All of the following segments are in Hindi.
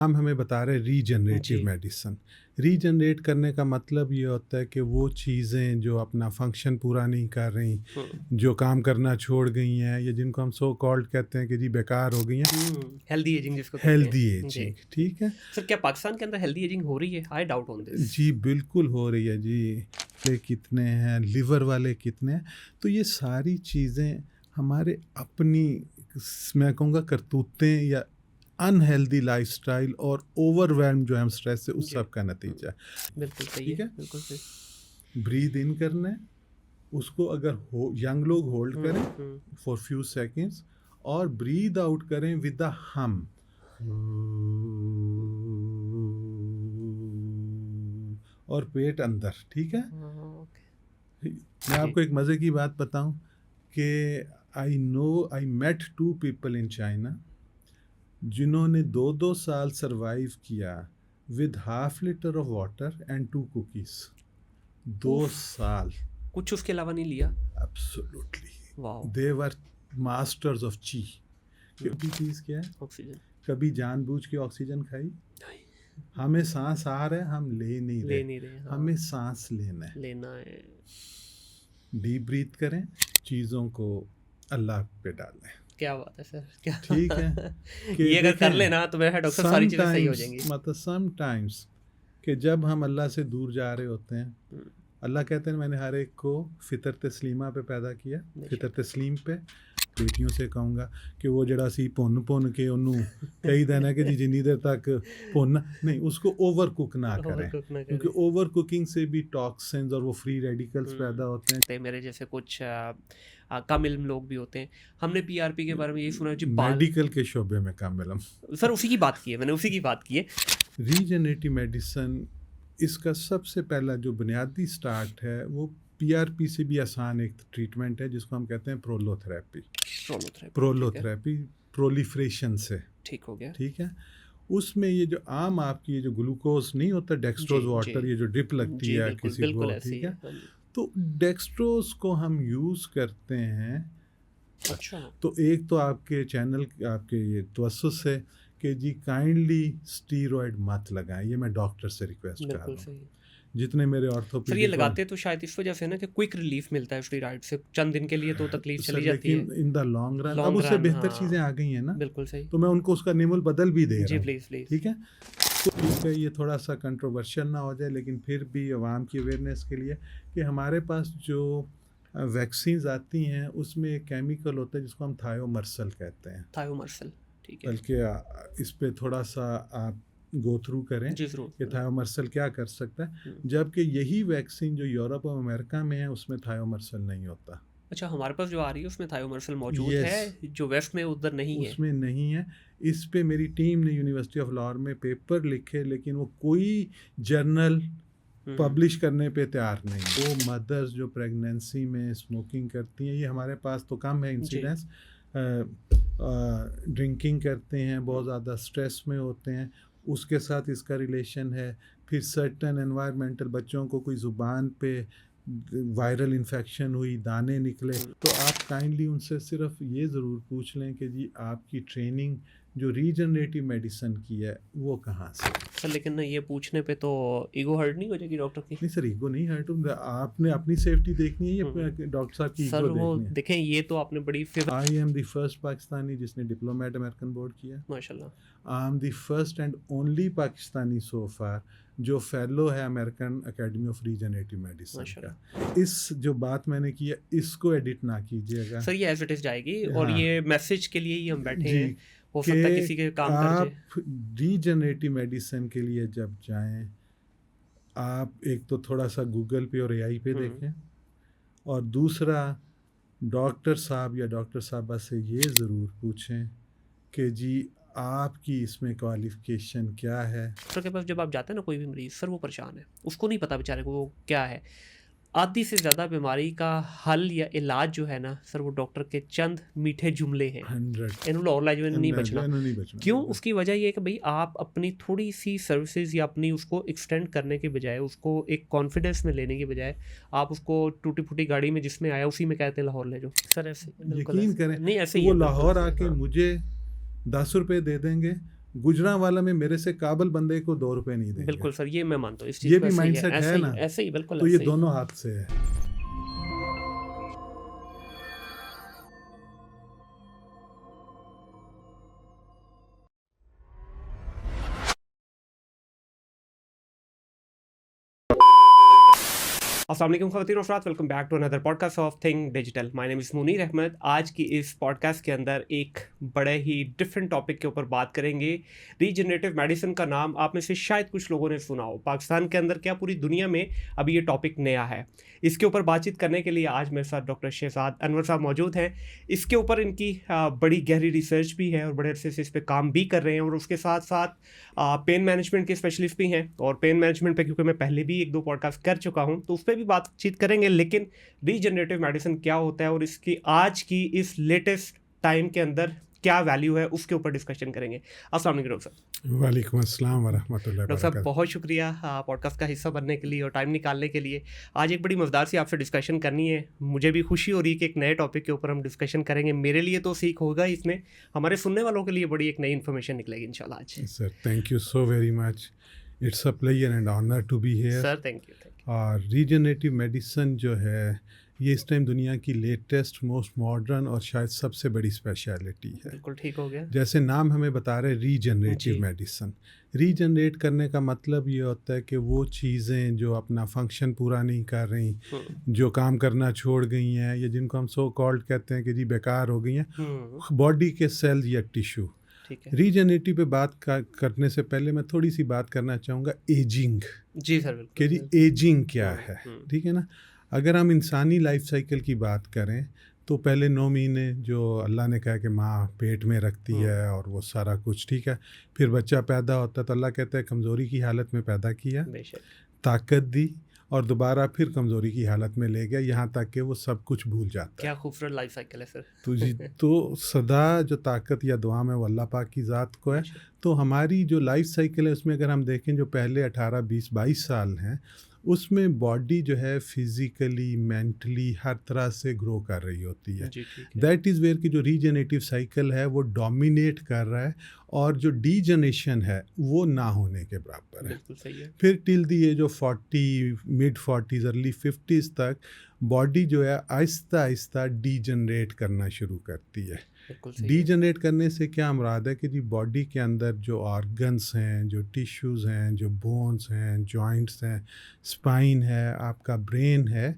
हम हमें बता रहे रीजनरेटिव जी। मेडिसिन। रीजनरेट करने का मतलब ये होता है कि वो चीज़ें जो अपना फंक्शन पूरा नहीं कर रही, हुँ, जो काम करना छोड़ गई हैं या जिनको हम सो कॉल्ड कहते हैं कि जी बेकार हो गई हैं, हेल्दी एजिंग जिसको कहते हेल्दी हैं। जी। एजिंग, ठीक है? सर क्या पाकिस्तान के अंदर हेल्दी एजिंग हो रही है? I doubt on this. जी, बिल्कुल हो रही है जी। ले कितने हैं, लिवर वाले कितने हैं, तो ये सारी चीज़ें हमारे अपनी मैं कहूँगा करतूतें या अनहेल्दी लाइफ़स्टाइल और ओवरवेल्म जो है हम स्ट्रेस से उस जी। सब का नतीजा है। बिल्कुल सही ठीक है, है? बिल्कुल सही। ब्रीथ इन करना है, उसको अगर हो यंग लोग होल्ड हुँ, करें हुँ। फॉर फ्यू सेकंड्स और ब्रीथ आउट करें विद द हम। और पेट अंदर, ठीक है? हाँ, ओके। मैं जी। आपको एक मज़े की बात बताऊं कि I met two people in China जिन्होंने 2-2 साल सरवाइव किया with half litre of water and 2 cookies. दो उफ़! साल कुछ उसके अलावा नहीं लिया? Absolutely wow! They were masters of chi. हुँ, क्योंकि चीज़ क्या है, ऑक्सीजन। कभी जानबूझ के ऑक्सीजन खाई? नहीं, हमें सांस आ रहा है, हम ले नहीं ले रहे, नहीं रहे, हमें हाँ, सांस लेना है। लेना है। डीप ब्रीथ करें, चीज़ों को अल्लाह पे डालें। क्या बात है सर, क्या ठीक है कि ये अगर कर देखें, लेना तो मेरा ख्याल डॉक्टर साहब सारी चीज़ें सही हो समटाइम्स जाएँगी। मतलब समटाइम्स कि जब हम अल्लाह से दूर जा रहे होते हैं, हुँ, अल्लाह कहते हैं मैंने हर एक को फितर तस्लीमा पे पैदा किया। फितर बेशक। तस्लीम पे बेटियों से कहूँगा कि वो जड़ा सी भुन भुन के ਉਹਨੂੰ कही देना कि जी जिन्नी देर तक भुनना नहीं, उसको ओवर कुक ना ओवर करें, कुक ना क्योंकि करें। ओवर कुकिंग से भी टॉक्सिन्स और वो फ्री रेडिकल्स पैदा हुँ, होते हैं। ते मेरे जैसे कुछ कम इल्म लोग भी होते हैं। हमने पीआरपी के बारे में यही सुना है जी बाल। मेडिकल के शोबे में कामिल हम। सर उसी की बात की है, मैंने उसी की बात की है। रीजनरेटिव मेडिसन, इसका सबसे पहला जो बुनियादी स्टार्ट है वो पीआरपी से भी आसान एक ट्रीटमेंट है जिसको हम कहते हैं प्रोलोथेरेपी। प्रोलोथेरेपी ठीक है, प्रोलोथेरेपी प्रोलिफ्रेशन से, ठीक हो गया। ठीक है? उसमें ये जो आम आपकी ये जो ग्लूकोज नहीं होता, जी, डेक्सट्रोज जी। वाटर, ये जो ड्रिप लगती जी, है बिल्कुल, किसी बिल्कुल को, ऐसे ही ठीक है। है? हाँ जी। तो डेक्सट्रोज को हम यूज़ करते हैं, अच्छा, तो एक तो आपके चैनल आपके ये तवस्सुस है कि जी काइंडली स्टीरॉयड मत लगाएं, ये मैं डॉक्टर से रिक्वेस्ट कर बिल्कुल रहा हूँ। सही। जितने मेरे सर ये ऑर्थोपेडिक वाले लगाते तो शायद इस वजह से ना कि क्विक रिलीफ मिलता है स्टेरॉइड से, चंद दिन के लिए तो तकलीफ सर, चली जाती है। लेकिन इन द लॉन्ग रन अब लॉन्ग उससे रन बेहतर चीज़ें हाँ, आ गई हैं ना, बिल्कुल सही। तो मैं उनको उसका निमुल बदल भी दे जी, रहा हूँ, प्लीज़, प्लीज़। ठीक है? तो ठीक है, ये थोड़ा सा कंट्रोवर्शियल ना हो जाए, लेकिन फिर भी आवाम की अवेयरनेस के लिए कि हमारे पास जो वैक्सीन्स आती हैं उसमें एक केमिकल होता है जिसको हम थायोमर्सल कहते हैं। थायोमर्सल, ठीक है। बल्कि इस पे थोड़ा सा आप गो थ्रू करें जी, ज़रूर, कि ज़रूर। थायोमर्सल क्या कर सकता है, हुँ। जबकि यही वैक्सीन जो यूरोप और अमेरिका में है उसमें थायोमर्सल नहीं होता। अच्छा हमारे पास जो आ रही है उसमें थायोमर्सल मौजूद यस, है, जो वेस्ट में उधर नहीं है। उसमें नहीं है। इस पे मेरी टीम ने यूनिवर्सिटी ऑफ लाहौर में पेपर लिखे, लेकिन वो कोई जर्नल हुँ, पब्लिश करने पे तैयार नहीं। वो मदर्स जो प्रेगनेंसी में स्मोकिंग करती हैं, ये हमारे पास तो कम है जी। इंसिडेंस, ड्रिंकिंग करते हैं, बहुत ज़्यादा स्ट्रेस में होते हैं, उसके साथ इसका रिलेशन है। फिर सर्टन एनवायरमेंटल, बच्चों को कोई ज़ुबान पे वायरल इन्फेक्शन हुई, दाने निकले, हुँ। तो आप काइंडली उनसे सिर्फ ये ज़रूर पूछ लें कि जी आपकी ट्रेनिंग जो रीजनरेटिव मेडिसिन की है वो कहाँ से? सर लेकिन ना ये पूछने पे तो ईगो हर्ट नहीं हो जाएगी डॉक्टर की? नहीं सर, ईगो नहीं हर्ट होगा, आपने अपनी सेफ्टी देखनी है हुँ, या डॉक्टर साहब की सर ईगो वो देखनी है? देखें ये तो आपने बड़ी favour I am the first Pakistani जिसने डिप्लोमेट अमेरिकन बोर्ड किया। माशाल्लाह। I am the first and only Pakistani so far जो फेलो है American academy of regenerative medicine का। माशाल्लाह। इस जो बात मैंने की है इसको एडिट ना कीजिएगा। सर ये एज़ इट इज़ जाएगी और हाँ ये मैसेज के लिए ही हम बैठे जी, हैं, हो सकता है कि किसी के काम कर जाए। आप रीजनरेटिव मेडिसिन के लिए जब जाएं, आप एक तो थोड़ा सा गूगल पे और एआई पे हुँ, देखें, और दूसरा डॉक्टर साहब या डॉक्टर साहबा से ये ज़रूर पूछें कि जी आपकी इसमें क्वालिफ़िकेशन क्या है। डॉक्टर के पास जब आप जाते हैं ना कोई भी मरीज़, सर वो परेशान है, उसको नहीं पता बेचारे को वो क्या है। आधी से ज़्यादा बीमारी का हल या इलाज जो है ना सर वो डॉक्टर के चंद मीठे जुमले हैं। 100 इन्होंने और लाइफ में नहीं बचना। नहीं बचना। क्यों? उसकी वजह ये है कि भई आप अपनी थोड़ी-सी सर्विसेज़ या अपनी उसको एक्सटेंड करने के बजाय, उसको एक कॉन्फिडेंस में लेने के बजाय, आप उसको टूटी-फूटी गाड़ी में जिसमें आया उसी में कहते हैं लाहौर ले जाओ। सर ऐसे बिल्कुल यकीन ऐसे करें नहीं ऐसे कि ही वो है बिल्कुल लाहौर ऐसे आके हाँ। मुझे 10 रुपए दे देंगे गुजरांवाला में मेरे से काबल बंदे को 2 रुपए नहीं देंगे। बिल्कुल सर, ये मैं मानता हूँ, इस चीज़ ये को भी ऐसे ही है, माइंडसेट ऐसे है ही ना, ऐसे ही बिल्कुल तो ये ऐसे ही। दोनों हाथ से है। अस्सलाम वालेकुम ख़वातीन और हज़रात, welcome back to another podcast of think digital. My name is Munir Ahmed. आज की इस पॉडकास्ट के अंदर एक बड़े ही डिफरेंट टॉपिक के ऊपर बात करेंगे। रीजनरेटिव मेडिसिन का नाम आप में से शायद कुछ लोगों ने सुना हो। पाकिस्तान के अंदर क्या पूरी दुनिया में अभी ये टॉपिक नया है। इसके ऊपर बातचीत करने के लिए आज मेरे साथ डॉक्टर शहजाद अनवर साहब मौजूद हैं। इसके ऊपर इनकी बड़ी गहरी रिसर्च भी है और बड़े अरसे से इस पर काम भी कर रहे हैं, और उसके साथ साथ पेन मैनेजमेंट के स्पेशलिस्ट भी हैं। और पेन मैनेजमेंट पे क्योंकि मैं पहले भी 1-2 पॉडकास्ट कर चुका हूं, तो उस पर भी बातचीत करेंगे। लेकिन रीजनरेटिव मेडिसिन क्या होता है और इसकी आज की इस लेटेस्ट टाइम के अंदर क्या वैल्यू है, उसके ऊपर डिस्कशन करेंगे। अस्सलाम वालेकुम डॉक्टर साहब। वालेकुम अस्सलाम वरहमतुल्लाहि डॉक्टर साहब, वबरकातुहू। बहुत शुक्रिया पॉडकास्ट का हिस्सा बनने के लिए और टाइम निकालने के लिए। आज एक बड़ी मज़ेदार सी आपसे डिस्कशन करनी है। मुझे भी खुशी हो रही है कि एक नए टॉपिक के ऊपर हम डिस्कशन करेंगे। मेरे लिए तो सीख होगा इसमें, हमारे सुनने वालों के लिए बड़ी एक नई इन्फॉर्मेशन निकलेगी इंशाल्लाह आज। Sir thank you so very much, it's a pleasure and honour to be here. Sir thank you. और रीजनरेटिव मेडिसिन जो है, ये इस टाइम दुनिया की लेटेस्ट मोस्ट मॉडर्न और शायद सबसे बड़ी स्पेशलिटी है। बिल्कुल ठीक हो गया। जैसे नाम हमें बता रहे रीजनरेटिव जी। मेडिसिन, रीजनरेट करने का मतलब ये होता है कि वो चीज़ें जो अपना फंक्शन पूरा नहीं कर रही, जो काम करना छोड़ गई हैं, या जिनको हम सो कॉल्ड कहते हैं कि जी बेकार हो गई हैं, बॉडी के सेल्स या टिश्यू। ठीक है। रीजनरेटिव पे बात करने से पहले मैं थोड़ी सी बात करना चाहूँगा एजिंग, जी सर बिल्कुल। कि जी एजिंग क्या है। ठीक है ना, अगर हम इंसानी लाइफ साइकिल की बात करें तो पहले 9 महीने जो अल्लाह ने कहा कि माँ पेट में रखती है और वो सारा कुछ ठीक है, फिर बच्चा पैदा होता है तो अल्लाह कहता है कमज़ोरी की हालत में पैदा किया, बेशक। ताकत दी और दोबारा फिर कमज़ोरी की हालत में ले गया, यहाँ तक कि वो सब कुछ भूल जाता क्या है। खूबसूरत लाइफ साइकिल है सर। तो जी तो सदा जो ताकत या दुआ में वो अल्लाह पाक की ज़ात को है। तो हमारी जो लाइफ साइकिल है उसमें अगर हम देखें जो पहले 18, 20, 22 साल हैं, उसमें बॉडी जो है फिज़िकली मेंटली हर तरह से ग्रो कर रही होती है। जी ठीक है। दैट इज़ वेयर की जो रीजनरेटिव साइकिल है वो डोमिनेट कर रहा है, और जो डीजनरेशन है वो ना होने के बराबर है। बिल्कुल सही है। फिर till the age of 40, mid 40s, early 50s तक बॉडी जो है आहिस्ता आहिस्ता डीजनरेट करना शुरू करती है। बिल्कुल सही है। डीजनरेट करने से क्या मुराद है कि जी बॉडी के अंदर जो ऑर्गन्स हैं, जो टिश्यूज़ हैं, जो बोन्स हैं, जॉइंट्स हैं, स्पाइन है, आपका ब्रेन है,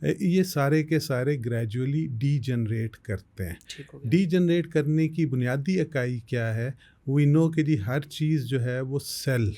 ये सारे के सारे ग्रेजुअली डीजनरेट करते हैं। ठीक हो गया। डीजनरेट करने की बुनियादी इकाई क्या है? वी नो कि जी हर चीज़ जो है वो सेल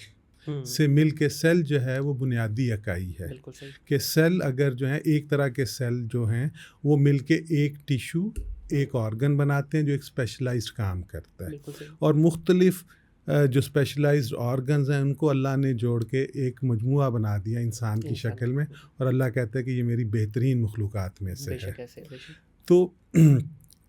से मिल के, सेल जो है वो बुनियादी इकाई है। बिल्कुल सही। कि सेल अगर जो है एक तरह के सेल जो हैं वो मिल के एक टिश्यू, एक ऑर्गन बनाते हैं जो एक स्पेशलाइज्ड काम करता है। बिल्कुल सही। और मुख्तलिफ जो स्पेशलाइज्ड ऑर्गन्स हैं उनको अल्लाह ने जोड़ के एक मजमुआ बना दिया इंसान की इंसान शक्ल में, और अल्लाह कहता है कि ये मेरी बेहतरीन मखलूक़ात में से है। बेशक ऐसे बेशक। तो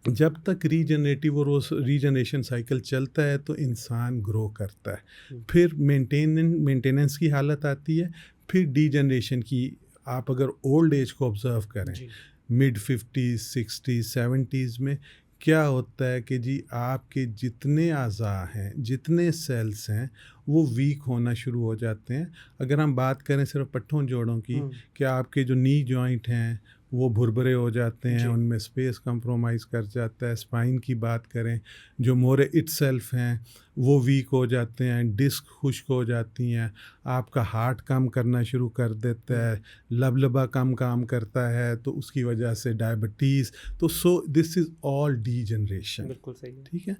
जब तक रीजनरेटिव और रीजनरेशन साइकिल चलता है तो इंसान ग्रो करता है, फिर मेंटेनेंस की हालत आती है, फिर डीजनरेशन की। आप अगर ओल्ड एज को ऑब्ज़र्व करें, जी। मिड 50s, 60s, 70s में क्या होता है कि जी आपके जितने अज़ा हैं, जितने सेल्स हैं, वो वीक होना शुरू हो जाते हैं। अगर हम बात करें सिर्फ पट्ठों जोड़ों की, कि आपके जो नी जॉइंट हैं वो भुरभुरे हो जाते हैं, उनमें स्पेस कंप्रोमाइज़ कर जाता है। स्पाइन की बात करें, जो मोरे इटसेल्फ हैं वो वीक हो जाते हैं, डिस्क खुश्क हो जाती हैं, आपका हार्ट कम करना शुरू कर देता है, लबलबा कम काम करता है, तो उसकी वजह से डायबिटीज़। तो so this is all degeneration. बिल्कुल सही है। ठीक है।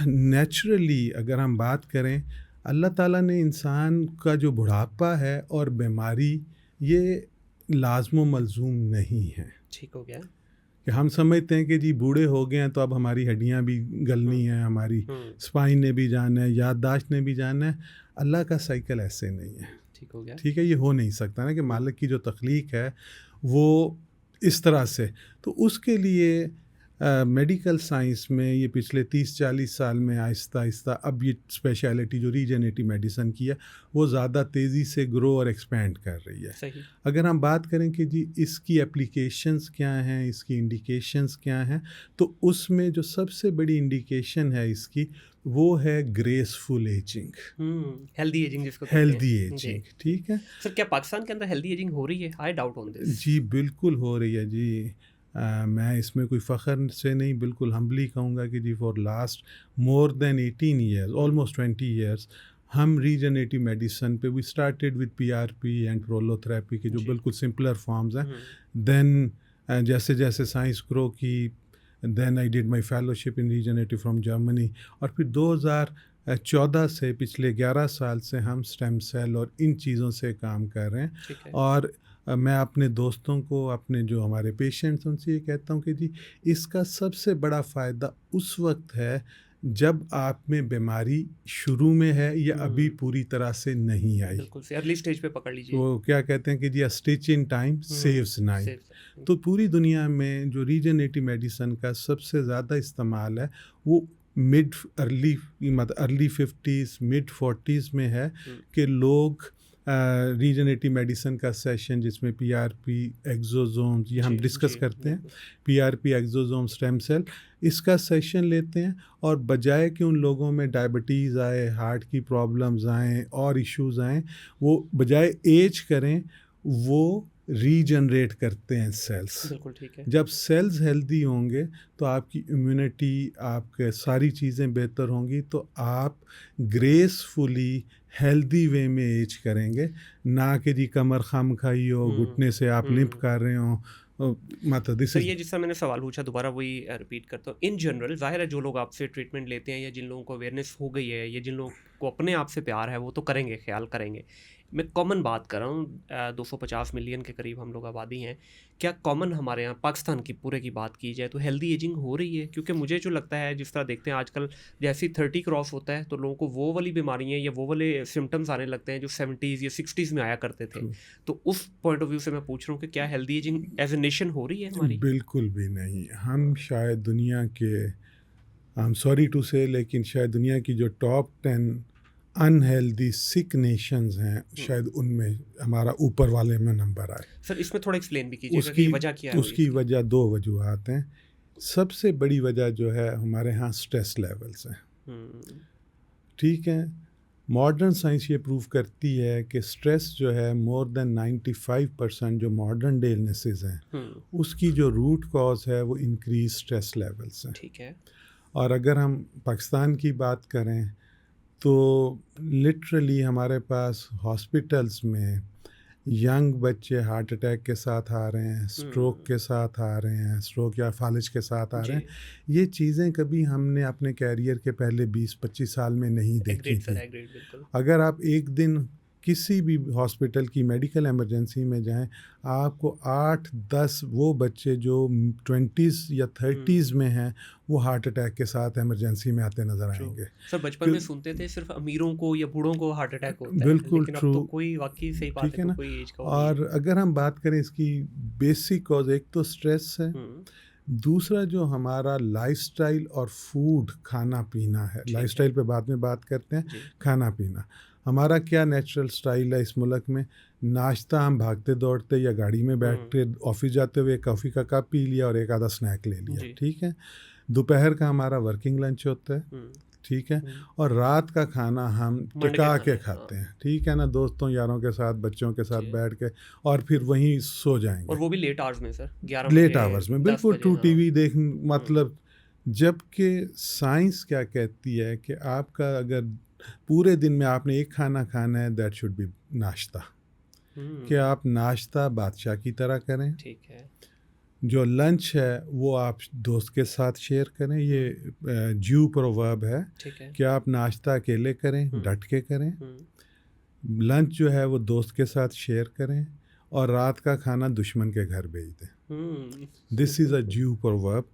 नेचुरली अगर हम बात करें, अल्लाह ताला ने इंसान का जो बुढ़ापा है और बीमारी, ये लाज़िम मलज़ूम नहीं है। ठीक हो गया। कि हम समझते हैं कि जी बूढ़े हो गए हैं तो अब हमारी हड्डियां भी गलनी हैं, हमारी स्पाइन ने भी जाना है, याददाश्त ने भी जाना है। अल्लाह का साइकिल ऐसे नहीं है। ठीक हो गया। ठीक है, ये हो नहीं सकता ना कि मालिक की जो तख्लीक है वो इस तरह से। तो उसके लिए मेडिकल साइंस में ये पिछले 30-40 साल में आहिस्ता आहिस्ता अब ये स्पेशलिटी जो रीजनरेटिव मेडिसिन की है वो ज़्यादा तेज़ी से ग्रो और एक्सपेंड कर रही है। सही। अगर हम बात करें कि जी इसकी एप्लीकेशंस क्या हैं, इसकी इंडिकेशंस क्या हैं, तो उसमें जो सबसे बड़ी इंडिकेशन है इसकी वो है ग्रेसफुल एजिंग, हेल्दी एजिंग जिसको कहते हेल्दी हैं। जी। एजिंग। ठीक है सर क्या पाकिस्तान के अंदर हेल्दी एजिंग हो रही है? I doubt on this. जी, बिल्कुल हो रही है जी। मैं इसमें कोई फ़ख्र से नहीं, बिल्कुल हम्बली कहूँगा कि जी for last more than 18 years, almost 20 years, हम रीजनरेटिव मेडिसिन पे we started with PRP and prolotherapy के जो जी। बिल्कुल सिंपलर फॉर्म्स हैं। हम्म। देन जैसे जैसे साइंस ग्रो की, then I did my fellowship in regenerative from Germany, और फिर 2014 से पिछले 11 साल से हम स्टेम सेल और इन चीज़ों से काम कर रहे हैं। ठीक है। और मैं अपने दोस्तों को, अपने जो हमारे पेशेंट्स उनसे ये कहता हूँ कि जी इसका सबसे बड़ा फ़ायदा उस वक्त है जब आप में बीमारी शुरू में है या अभी पूरी तरह से नहीं आई। बिल्कुल से अर्ली स्टेज पे पकड़ लीजिए। तो क्या कहते हैं कि जी a stitch in time saves 9। तो पूरी दुनिया में जो रीजनरेटिव मेडिसिन का सबसे ज़्यादा इस्तेमाल है वो मिड अर्ली मतलब अर्ली 50s मिड 40s में है कि लोग रीजनरेटिव मेडिसिन का सेशन जिसमें पीआरपी एक्सोसोम्स ये हम डिस्कस करते हैं, पीआरपी एक्सोसोम स्टेम सेल, इसका सेशन लेते हैं। और बजाय कि उन लोगों में डायबिटीज़ आए, हार्ट की प्रॉब्लम्स आएँ और इश्यूज़ आएँ, वो बजाय एज करें वो रीजनरेट करते हैं सेल्स। बिल्कुल ठीक है। जब सेल्स हेल्दी होंगे तो आपकी इम्यूनिटी, आपके सारी चीज़ें बेहतर होंगी, तो आप ग्रेसफुली हेल्दी वे में एज करेंगे, ना कि जी कमर खम खाई हो, घुटने से आप लिंप कर रहे हो। मतलब दिस सर इज ये जिसका मैंने सवाल पूछा दोबारा वही रिपीट करता हूँ। इन जनरल जाहिर है जो लोग आपसे ट्रीटमेंट लेते हैं या जिन लोगों को अवेयरनेस हो गई है या जिन लोगों को अपने आप से प्यार है वो तो करेंगे, ख्याल करेंगे। मैं कॉमन बात कर रहा हूँ, 250 मिलियन के करीब हम लोग आबादी हैं। क्या कॉमन हमारे यहाँ पाकिस्तान की पूरे की बात की जाए तो हेल्दी एजिंग हो रही है? क्योंकि मुझे जो लगता है जिस तरह देखते हैं आजकल जैसे 30 क्रॉस होता है तो लोगों को वो वाली बीमारियाँ या वो वाले सिम्टम्स आने लगते हैं जो 70s या 60s में आया करते थे। तो उस पॉइंट ऑफ व्यू से मैं पूछ रहा हूँ कि क्या healthy ageing as a nation हो रही है हमारी? बिल्कुल भी नहीं। हम शायद दुनिया के, आई एम सॉरी टू से, लेकिन शायद दुनिया की जो टॉप 10 अनहेल्दी सिक नेशंस हैं शायद उनमें हमारा ऊपर वाले में नंबर आए। सर इसमें थोड़ा एक्सप्लेन भी कीजिएगा कि वजह क्या है? उसकी वजह 2 वजूहात हैं। सबसे बड़ी वजह जो है हमारे यहाँ स्ट्रेस लेवल्स हैं। ठीक है, मॉडर्न साइंस ये प्रूव करती है कि स्ट्रेस जो है मोर देन 95% जो मॉडर्न डे इलनेसेस हैं उसकी जो रूट कॉज है वो इंक्रीज स्ट्रेस लेवल्स हैं। ठीक है। और अगर हम पाकिस्तान की बात करें तो लिटरली हमारे पास हॉस्पिटल्स में यंग बच्चे हार्ट अटैक के साथ आ रहे हैं, स्ट्रोक के साथ आ रहे हैं, स्ट्रोक या फालिज के साथ आ रहे हैं। ये चीज़ें कभी हमने अपने कैरियर के पहले 20-25 साल में नहीं देखी थी। अगर आप एक दिन किसी भी हॉस्पिटल की मेडिकल इमरजेंसी में जाएं, आपको 8-10 वो बच्चे जो 20s या 30s में हैं वो हार्ट अटैक के साथ इमरजेंसी में आते नज़र आएंगे। सर बचपन में सुनते थे सिर्फ अमीरों को या बूढ़ों को हार्ट अटैक होता है, बिल्कुल लेकिन ट्रू, अब तो कोई वाकई सही बात है, ना? तो कोई एज का और अगर हम बात करें इसकी बेसिक कॉज, एक तो स्ट्रेस है, दूसरा जो हमारा लाइफस्टाइल और फूड खाना पीना है। लाइफस्टाइल पे बाद में बात करते हैं, खाना पीना हमारा क्या नेचुरल स्टाइल है इस मुल्क में। नाश्ता हम भागते दौड़ते या गाड़ी में बैठ के ऑफिस जाते हुए कॉफ़ी का कप पी लिया और एक आधा स्नैक ले लिया, ठीक है। दोपहर का हमारा वर्किंग लंच होता है, ठीक है। और रात का खाना हम टिका के खाते हैं, ठीक है ना, दोस्तों यारों के साथ, बच्चों के साथ बैठ के, और फिर वहीं सो जाएंगे। और वो भी लेट आवर्स में सर, 11 लेट आवर्स में, बिल्कुल ट्रू। टीवी देख मतलब, जबकि साइंस क्या कहती है कि आपका अगर पूरे दिन में आपने एक खाना खाना है, दैट शुड बी नाश्ता। कि आप नाश्ता बादशाह की तरह करें, ठीक है। जो लंच है वो आप दोस्त के साथ शेयर करें। ये ज्यू प्रोवर्ब है कि आप नाश्ता अकेले करें, डट के करें, लंच जो है वो दोस्त के साथ शेयर करें, और रात का खाना दुश्मन के घर भेज दें। दिस इज़ अ ज्यू प्रोवर्ब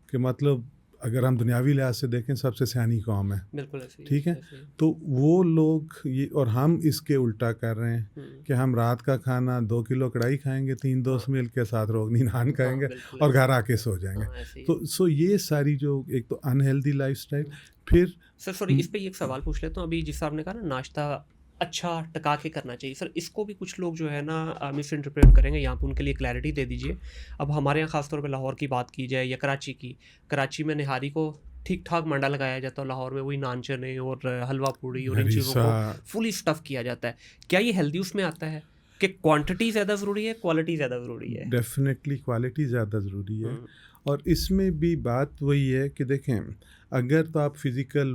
कि मतलब अगर हम दुनियावी लिहाज से देखें सबसे सियानी कौम है, बिल्कुल ऐसे ही, ठीक है। ऐसे ही। तो वो लोग ये, और हम इसके उल्टा कर रहे हैं कि हम रात का खाना 2 किलो कढ़ाई खाएंगे, 3 दोस्त मिल के साथ रोगनी नान खाएंगे बिल्कुल और ऐसे घर आके सो जाएंगे। हाँ, ऐसे ही तो सो ये सारी जो एक तो अनहेल्दी लाइफस्टाइल, फिर सर सॉरी इस पे एक सवाल पूछ लेता हूँ। अभी जिस आपने कहा ना नाश्ता अच्छा टका के करना चाहिए, सर इसको भी कुछ लोग जो है ना मिस इंटरप्रेट करेंगे, यहाँ पे उनके लिए क्लैरिटी दे दीजिए। अब हमारे यहाँ खासतौर पे लाहौर की बात की जाए या कराची की, कराची में निहारी को ठीक ठाक मंडा लगाया जाता है, लाहौर में वही नान चने और हलवा पूड़ी और इन चीज़ों हरीसा, को फुली स्टफ़ किया जाता है। क्या ये हेल्दी उसमें आता है कि क्वांटिटी ज़्यादा ज़रूरी है, क्वालिटी ज़्यादा ज़रूरी है? डेफिनेटली क्वालिटी ज़्यादा ज़रूरी है। हम्म, और इसमें भी बात वही है कि देखें, अगर तो आप फिज़िकल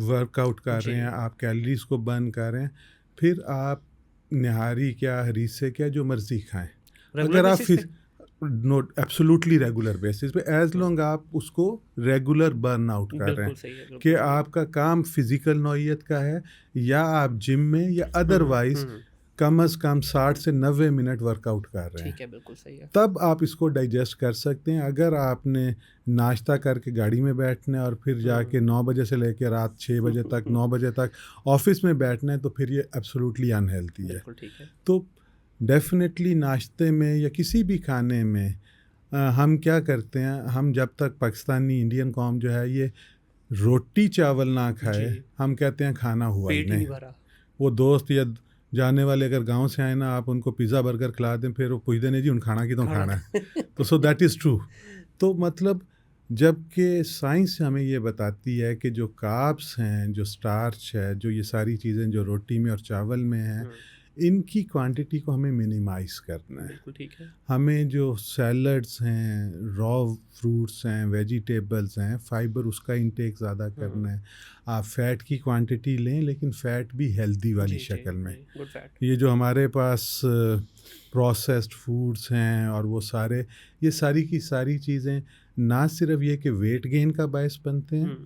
वर्कआउट कर रहे जी हैं, आप कैलोरीज को बर्न कर रहे हैं, फिर आप निहारी क्या, हरीसे क्या, जो मर्ज़ी खाएं। रेगुलर अगर आप बेसिस पे? नोट एब्सोल्युटली रेगुलर बेसिस पे, एज लॉन्ग आप उसको रेगुलर बर्न आउट कर रहे बिल्कुल हैं सही है, कि बिल्कुल सही है। आपका काम फिज़िकल नौइयत का है, या आप जिम में या अदरवाइज हम्म, कम अज़ कम 60 से 90 मिनट वर्कआउट कर रहे हैं, ठीक है, बिल्कुल सही है। तब आप इसको डाइजेस्ट कर सकते हैं। अगर आपने नाश्ता करके गाड़ी में बैठना है और फिर जाके 9 बजे से लेकर रात 6 बजे तक 9 बजे तक ऑफिस में बैठना है, तो फिर ये एब्सोल्युटली अनहेल्थी है। बिल्कुल ठीक है। तो डेफिनेटली नाश्ते में या किसी भी खाने में हम क्या करते हैं, हम जब तक पाकिस्तानी इंडियन कौम जो है ये रोटी चावल ना खाए, जी। हम कहते हैं खाना हुआ ही पेट ही नहीं नहीं। भरा। वो दोस्त या जाने वाले अगर गांव से आए ना, आप उनको पिज़्ज़ा बर्गर खिला दें, फिर वो पूछते नहीं जी उन खाना की तो खाना है। तो सो दैट इज़ ट्रू। तो मतलब जबकि साइंस हमें ये बताती है कि जो कार्ब्स हैं, जो स्टार्च है, जो ये सारी चीज़ें जो रोटी में और चावल में हैं, इनकी क्वांटिटी को हमें मिनिमाइज़ करना है। बिल्कुल ठीक है। हमें जो सैलड्स हैं, रॉ फ्रूट्स हैं, वेजिटेबल्स हैं, फाइबर उसका इंटेक ज़्यादा करना है। आप फ़ैट की क्वांटिटी लें, लेकिन फ़ैट भी हेल्दी वाली जी, जी, शक्ल में। जी, गुड फैट। ये जो हमारे पास प्रोसेस्ड फूड्स हैं और वो सारे, ये सारी की सारी चीज़ें ना सिर्फ ये कि वेट गेन का बायस बनते हैं,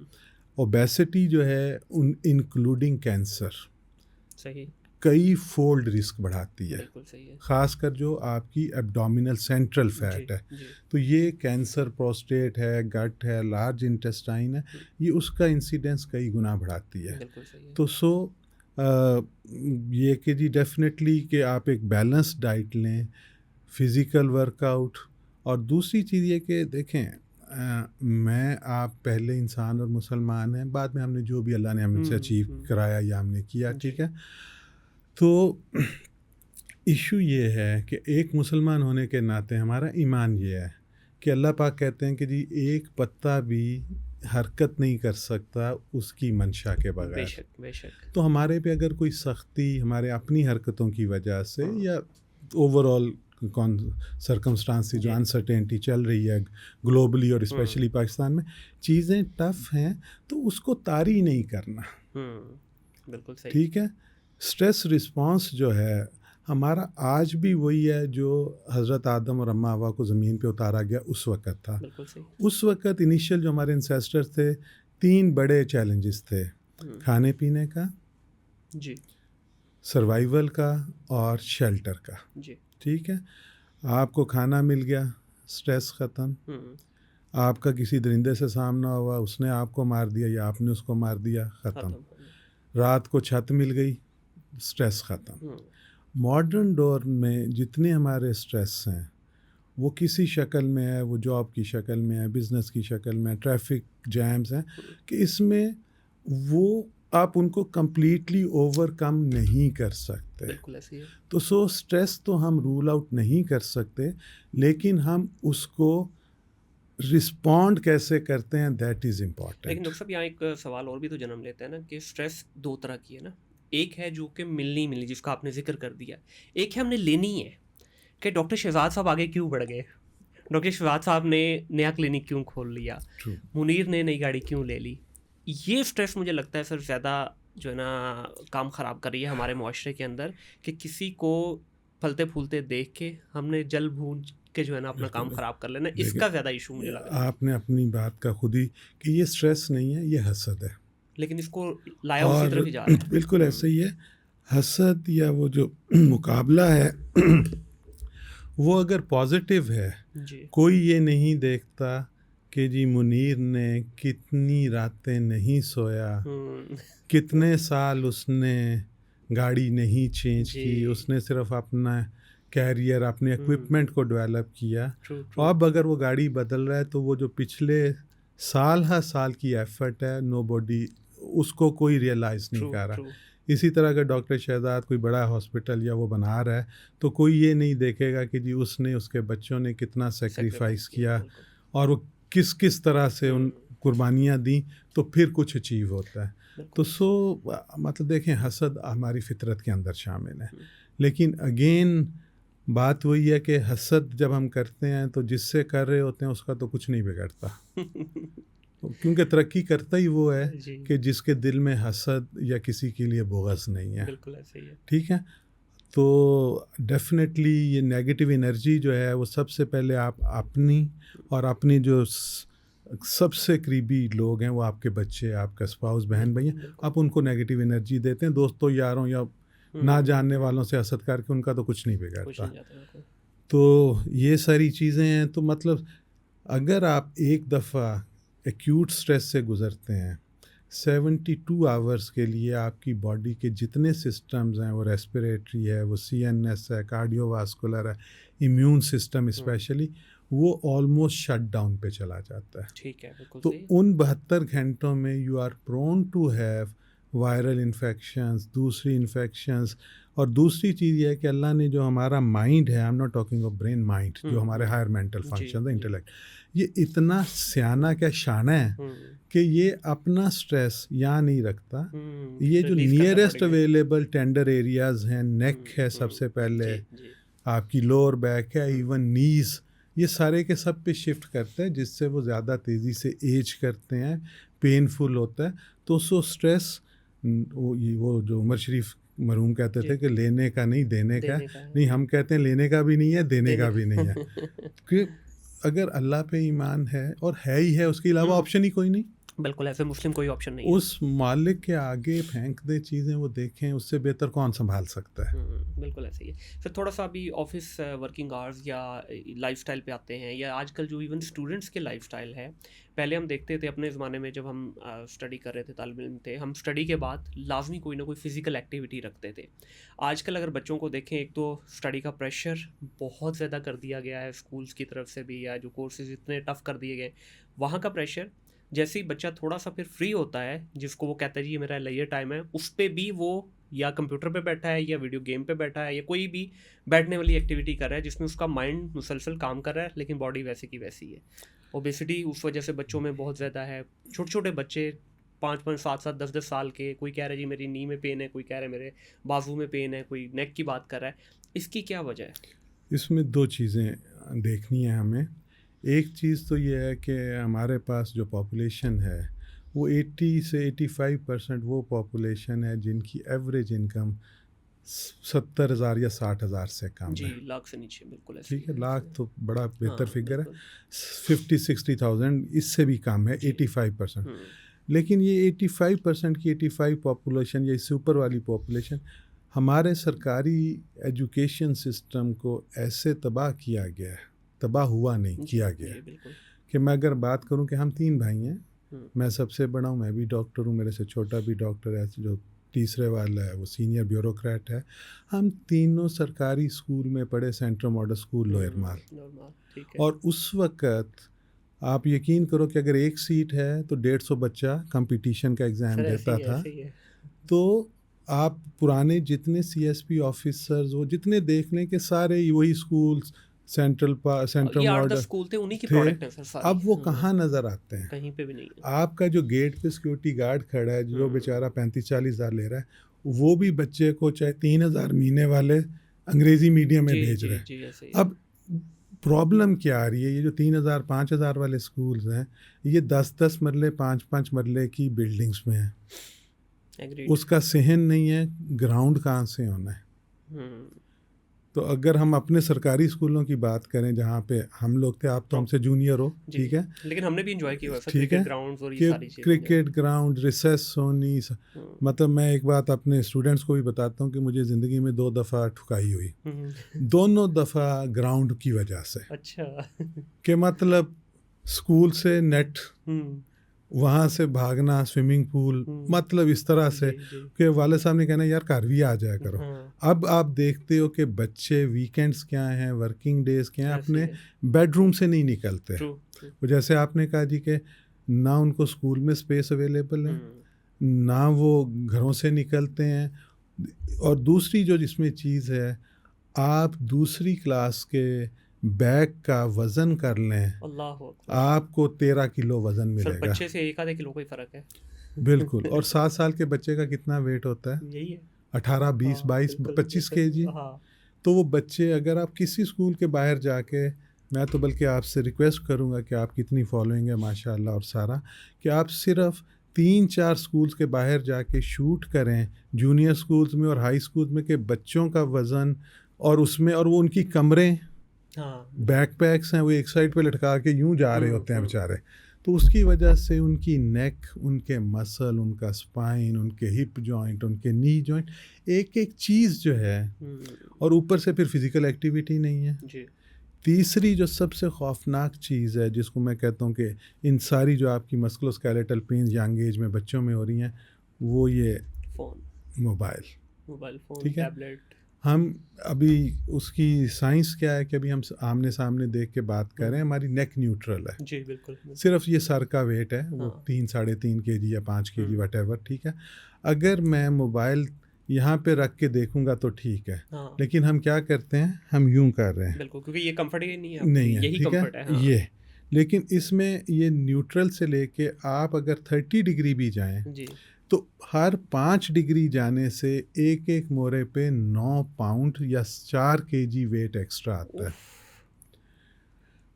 ओबेसिटी जो है उन इंक्लूडिंग कैंसर सही, कई फोल्ड रिस्क बढ़ाती है, बिल्कुल सही है। ख़ासकर जो आपकी एब्डोमिनल सेंट्रल जी, फैट है। जी, तो ये कैंसर, प्रोस्टेट है, गट है, लार्ज इंटेस्टाइन है, ये उसका इंसिडेंस कई गुना बढ़ाती है। बिल्कुल सही है। तो सो ये कि जी डेफिनेटली कि आप एक बैलेंस्ड डाइट लें, फिज़िकल वर्कआउट, और दूसरी चीज़ ये कि देखें, मैं आप पहले इंसान और मुसलमान हैं, बाद में हमने जो भी अल्लाह ने हमसे अचीव कराया या हमने किया, ठीक है। तो इशू ये है कि एक मुसलमान होने के नाते हमारा ईमान ये है कि अल्लाह पाक कहते हैं कि जी एक पत्ता भी हरकत नहीं कर सकता उसकी मंशा के बगैर। बेशक, बेशक। तो हमारे पे अगर कोई सख्ती हमारे अपनी हरकतों की वजह से या ओवरऑल कौन सर्कमस्टांसेस जो अनसर्टेनिटी चल रही है ग्लोबली और स्पेशली पाकिस्तान में, चीज़ें टफ हैं, तो उसको तारी नहीं करना। बिल्कुल सही। ठीक है। स्ट्रेस रिस्पांस जो है हमारा आज भी वही है जो हज़रत आदम और अम्मा हवा को ज़मीन पे उतारा गया उस वक़्त था। बिल्कुल सही। उस वक़्त इनिशियल जो हमारे इंसेस्टर्स थे, 3 बड़े चैलेंजेस थे, खाने पीने का, जी, सर्वाइवल का और शेल्टर का। जी। ठीक है। आपको खाना मिल गया, स्ट्रेस ख़त्म। आपका किसी दरिंदे से सामना हुआ, उसने आपको मार दिया या आपने उसको मार दिया, ख़त्म। रात को छत मिल गई, स्ट्रेस ख़त्म। मॉडर्न दौर में जितने हमारे स्ट्रेस हैं वो किसी शक्ल में है, वो जॉब की शक्ल में है, बिज़नेस की शक्ल में है, ट्रैफिक जैम्स हैं, कि इसमें वो आप उनको कम्प्लीटली ओवरकम नहीं कर सकते। बिल्कुल ऐसे ही है। तो सो स्ट्रेस तो हम रूल आउट नहीं कर सकते, लेकिन हम उसको रिस्पॉन्ड कैसे करते हैं, दैट इज़ लेकिन इम्पॉर्टेंट। डॉक्टर साहब यहाँ एक सवाल और भी तो जन्म लेता है ना कि स्ट्रेस 2 तरह की है ना। एक है जो कि मिलनी मिलनी जिसका आपने जिक्र कर दिया, एक है हमने लेनी है कि डॉक्टर शहजाद साहब आगे क्यों बढ़ गए, डॉक्टर शहजाद साहब ने नया क्लिनिक क्यों खोल लिया, मुनीर ने नई गाड़ी क्यों ले ली। ये स्ट्रेस मुझे लगता है सर ज़्यादा जो है ना काम ख़राब कर रही है हमारे मुआशरे के अंदर, कि किसी को फलते फूलते देख के हमने जल भून के जो है ना अपना काम ख़राब कर लेना, इसका ज़्यादा इशू मुझे लग रहा है। आपने अपनी बात का खुद ही कि ये स्ट्रेस नहीं है, ये हसद है, लेकिन इसको लाया उसी तरफ ही जा रहा है। बिल्कुल ऐसे ही है। हसद या वो जो मुकाबला है वो अगर पॉजिटिव है, जी, कोई ये नहीं देखता कि जी मुनीर ने कितनी रातें नहीं सोया, हम्म, कितने साल उसने गाड़ी नहीं चेंज की, जी उसने सिर्फ अपना कैरियर, अपने इक्विपमेंट को डेवलप किया। ट्रू ट्रू अब अगर वो गाड़ी बदल रहा है तो वो जो पिछले साल हर साल की एफर्ट है, नोबॉडी उसको कोई रियलाइज़ नहीं ट्रू कर रहा। ट्रू इसी तरह अगर डॉक्टर शहजाद कोई बड़ा हॉस्पिटल या वो बना रहा है तो कोई ये नहीं देखेगा कि जी उसने, उसके बच्चों ने कितना सेक्रीफाइस किया बिल्कुल और वो किस किस तरह से उन कुर्बानियाँ दी, तो फिर कुछ अचीव होता है। तो बिल्कुल मतलब देखें, हसद हमारी फितरत के अंदर शामिल है। लेकिन अगेन बात वही है कि हसद जब हम करते हैं तो जिससे कर रहे होते हैं उसका तो कुछ नहीं बिगड़ता, क्योंकि तरक्की करता ही वो है जी कि जिसके दिल में हसद या किसी के लिए बुग़्ज़ नहीं है। बिल्कुल ऐसे ही है ठीक है, तो डेफिनेटली ये नेगेटिव एनर्जी जो है वो सबसे पहले आप अपनी और अपनी जो सबसे करीबी लोग हैं, वो आपके बच्चे, आपका स्पाउस, बहन भाई हैं, आप उनको नेगेटिव एनर्जी देते हैं। दोस्तों यारों या ना जानने वालों से हसद करके उनका तो कुछ नहीं कुछ बिगड़ता। नहीं जाता बिल्कुल तो ये सारी चीज़ें हैं। तो मतलब अगर आप एक दफ़ा एक्यूट स्ट्रेस से गुज़रते हैं, 72 आवर्स के लिए आपकी बॉडी के जितने सिस्टम्स हैं, वो रेस्पिरेटरी है, वो CNS है, कार्डियोवास्कुलर है, इम्यून सिस्टम स्पेशली, वो ऑलमोस्ट शट डाउन पे चला जाता है। ठीक है बिल्कुल तो सही उन 72 घंटों में you are prone to have viral infections, दूसरी इन्फेक्शंस। और दूसरी चीज़ ये है कि अल्लाह ने जो हमारा माइंड है, I am not talking of brain, mind जो हमारे हायर मेंटल फंक्शन है, इंटेलेक्ट, ये इतना सियाना क्या शाना है कि ये अपना स्ट्रेस यहाँ नहीं रखता। ये जो नियरेस्ट अवेलेबल टेंडर एरियाज़ हैं, नेक है सबसे पहले, आपकी लोअर बैक है, इवन नीज़, ये सारे के सब पे शिफ्ट करता है, जिससे वो ज़्यादा तेज़ी से एज करते हैं, पेनफुल होता है। तो सो स्ट्रेस, वो जो उमर शरीफ मरहूम कहते थे कि लेने का नहीं देने का, नहीं हम कहते हैं लेने का भी नहीं है, देने का भी नहीं है। कि अगर अल्लाह पे ईमान है और है ही है, उसके अलावा ऑप्शन ही कोई नहीं। बिल्कुल ऐसे मुस्लिम कोई ऑप्शन नहीं उस मालिक के आगे फेंक दे चीज़ें, वो देखें, उससे बेहतर कौन संभाल सकता है। बिल्कुल ऐसे ही है। फिर थोड़ा सा अभी ऑफिस वर्किंग आवर्स या लाइफस्टाइल पे आते हैं, या आजकल जो इवन स्टूडेंट्स के लाइफस्टाइल है। पहले हम देखते थे अपने ज़माने में, जब हम स्टडी कर रहे थे, तालिब इल्म थे, हम स्टडी के बाद लाजमी कोई ना कोई फ़िज़िकल एक्टिविटी रखते थे। आजकल अगर बच्चों को देखें, एक तो स्टडी का प्रेशर बहुत ज़्यादा कर दिया गया है स्कूल्स की तरफ से भी, या जो कोर्सेज इतने टफ़ कर दिए गए, वहाँ का प्रेशर। जैसे ही बच्चा थोड़ा सा फिर फ्री होता है, जिसको वो कहता है जी ये मेरा लेजर टाइम है, उस पर भी वो या कंप्यूटर पे बैठा है या वीडियो गेम पे बैठा है या कोई भी बैठने वाली एक्टिविटी कर रहा है जिसमें उसका माइंड मुसलसल काम कर रहा है, लेकिन बॉडी वैसे की वैसी है। ओबेसिटी उस वजह से बच्चों में बहुत ज़्यादा है। छोटे छोटे बच्चे 5-5, 7-7, 10-10 साल के, कोई कह रहा है जी मेरी नी में पेन है, कोई कह रहा है मेरे बाजू में पेन है, कोई नेक की बात कर रहा है। इसकी क्या वजह है? इसमें दो चीज़ें देखनी है हमें। एक चीज़ तो ये है कि हमारे पास जो पॉपुलेशन है वो 80 से 85% वो पॉपुलेशन है जिनकी एवरेज इनकम 70,000 या 60,000 से कम जी, है। लाख से नीचे, बिल्कुल ऐसे ठीक है, ही लाख तो बड़ा बेहतर हाँ, फिगर है। बिल्कुल। 50-60,000 इससे भी कम है, 85%। लेकिन ये 85% की 85 पॉपुलेशन या इससे ऊपर वाली पॉपुलेशन, हमारे सरकारी एजुकेशन सिस्टम को ऐसे तबाह किया गया है, तबाह हुआ नहीं, किया गया है। कि मैं अगर बात करूं कि हम 3 भाई हैं, मैं सबसे बड़ा हूं, मैं भी डॉक्टर हूं, मेरे से छोटा भी डॉक्टर है, जो तीसरे वाला है वो सीनियर ब्यूरोक्रेट है। हम तीनों सरकारी स्कूल में पढ़े, सेंट्रल मॉडल स्कूल लोअर माल। और उस वक़्त आप यकीन करो कि अगर एक सीट है तो 150 बच्चा कंपटीशन का एग्ज़ाम देता था। तो आप पुराने जितने CSP ऑफिसर्स वो जितने देख लें कि सारे वही स्कूल्स, सेंट्रल मॉडल स्कूल थे, उन्हीं की प्रोडक्ट है सर सारी। अब वो कहाँ नज़र आते हैं? कहीं पे भी नहीं है। आपका जो गेट पे सिक्योरिटी गार्ड खड़ा है, जो बेचारा 35-40 हज़ार ले रहा है, वो भी बच्चे को चाहे 3,000 महीने वाले अंग्रेज़ी मीडियम में भेज रहे हैं। अब प्रॉब्लम क्या आ रही है? ये जो 3,000 5,000 वाले स्कूल्स हैं, ये 10-10 मरले 5-5 मरले की बिल्डिंग्स में हैं। उसका सहन नहीं है, ग्राउंड कहाँ से होना है? तो अगर हम अपने सरकारी स्कूलों की बात करें जहाँ पे हम लोग थे, आप तो हमसे जूनियर हो, ठीक है, लेकिन हमने भी एंजॉय किया, ठीक है, क्रिकेट ग्राउंड, रिसेस होनी। मतलब मैं एक बात अपने स्टूडेंट्स को भी बताता हूँ कि मुझे ज़िंदगी में 2 दफ़ा ठुकाई हुई, दोनों दफ़ा ग्राउंड की वजह से। अच्छा। कि मतलब स्कूल से नेट, हम्म, वहाँ से भागना स्विमिंग पूल, मतलब इस तरह से जी जी, कि वाले साहब ने कहना यार घर भी आ जाया करो। हाँ, अब आप देखते हो कि बच्चे वीकेंड्स क्या हैं, वर्किंग डेज क्या हैं, ऐसे ही अपने है, बेडरूम से नहीं निकलते। ट्रू ट्रू, वो जैसे आपने कहा जी कि ना उनको स्कूल में स्पेस अवेलेबल है, ना वो घरों से निकलते हैं। और दूसरी जो जिसमें चीज़ है, आप दूसरी क्लास के बैग का वज़न कर लें, अल्लाह अकबर, आपको 13 किलो वज़न सर मिलेगा। बच्चे से एक आधे किलो का ही फर्क है। बिल्कुल। और 7 साल के बच्चे का कितना वेट होता है? यही है, 18, 20, हाँ 22, बिल्कुल 25 बिल्कुल, केजी। हाँ तो वो बच्चे, अगर आप किसी स्कूल के बाहर जाके, मैं तो बल्कि आपसे रिक्वेस्ट करूँगा कि आप कितनी फॉलोइंग है माशाल्लाह और सारा, कि आप सिर्फ 3-4 स्कूल्स के बाहर जाके शूट करें, जूनियर स्कूल्स में और हाई स्कूल्स में, कि बच्चों का वज़न और उसमें, और वो उनकी कमरें, हाँ, बैकपैक्स हैं, वो एक साइड पे लटका के यूं जा रहे होते हैं हम्म, बेचारे। तो उसकी वजह से उनकी नेक, उनके मसल, उनका स्पाइन, उनके हिप जॉइंट, उनके नी जॉइंट, एक एक चीज़ जो है, और ऊपर से फिर फिज़िकल एक्टिविटी नहीं है। जी, तीसरी जो सबसे खौफनाक चीज़ है, जिसको मैं कहता हूँ कि इन सारी जो आपकी मस्कुलोस्केलेटल पेन यंग एज में बच्चों में हो रही हैं, वो ये फोन, मोबाइल। मोबाइल फोन, ठीक है, टैबलेट, हम अभी उसकी साइंस क्या है कि अभी हम आमने सामने देख के बात कर रहे हैं, हमारी नेक न्यूट्रल है, जी बिल्कुल बिल्कुल, सिर्फ ये सर का वेट है, वो हाँ, 3-3.5 केजी या 5 केजी हम्म, वट, ठीक है। अगर मैं मोबाइल यहाँ पे रख के देखूंगा तो ठीक है, हाँ लेकिन हम क्या करते हैं, हम यूं कर रहे हैं, बिल्कुल, क्योंकि ये कंफर्ट ही नहीं है आपके नहीं लिए, है, यही ठीक है कंफर्ट है, हाँ ये। लेकिन इसमें ये न्यूट्रल से लेके आप अगर 30 डिग्री भी जाएं, जी, तो हर 5 डिग्री जाने से एक एक मोरे पे 9 पाउंड या 4 केजी वेट एक्स्ट्रा आता है। उफ,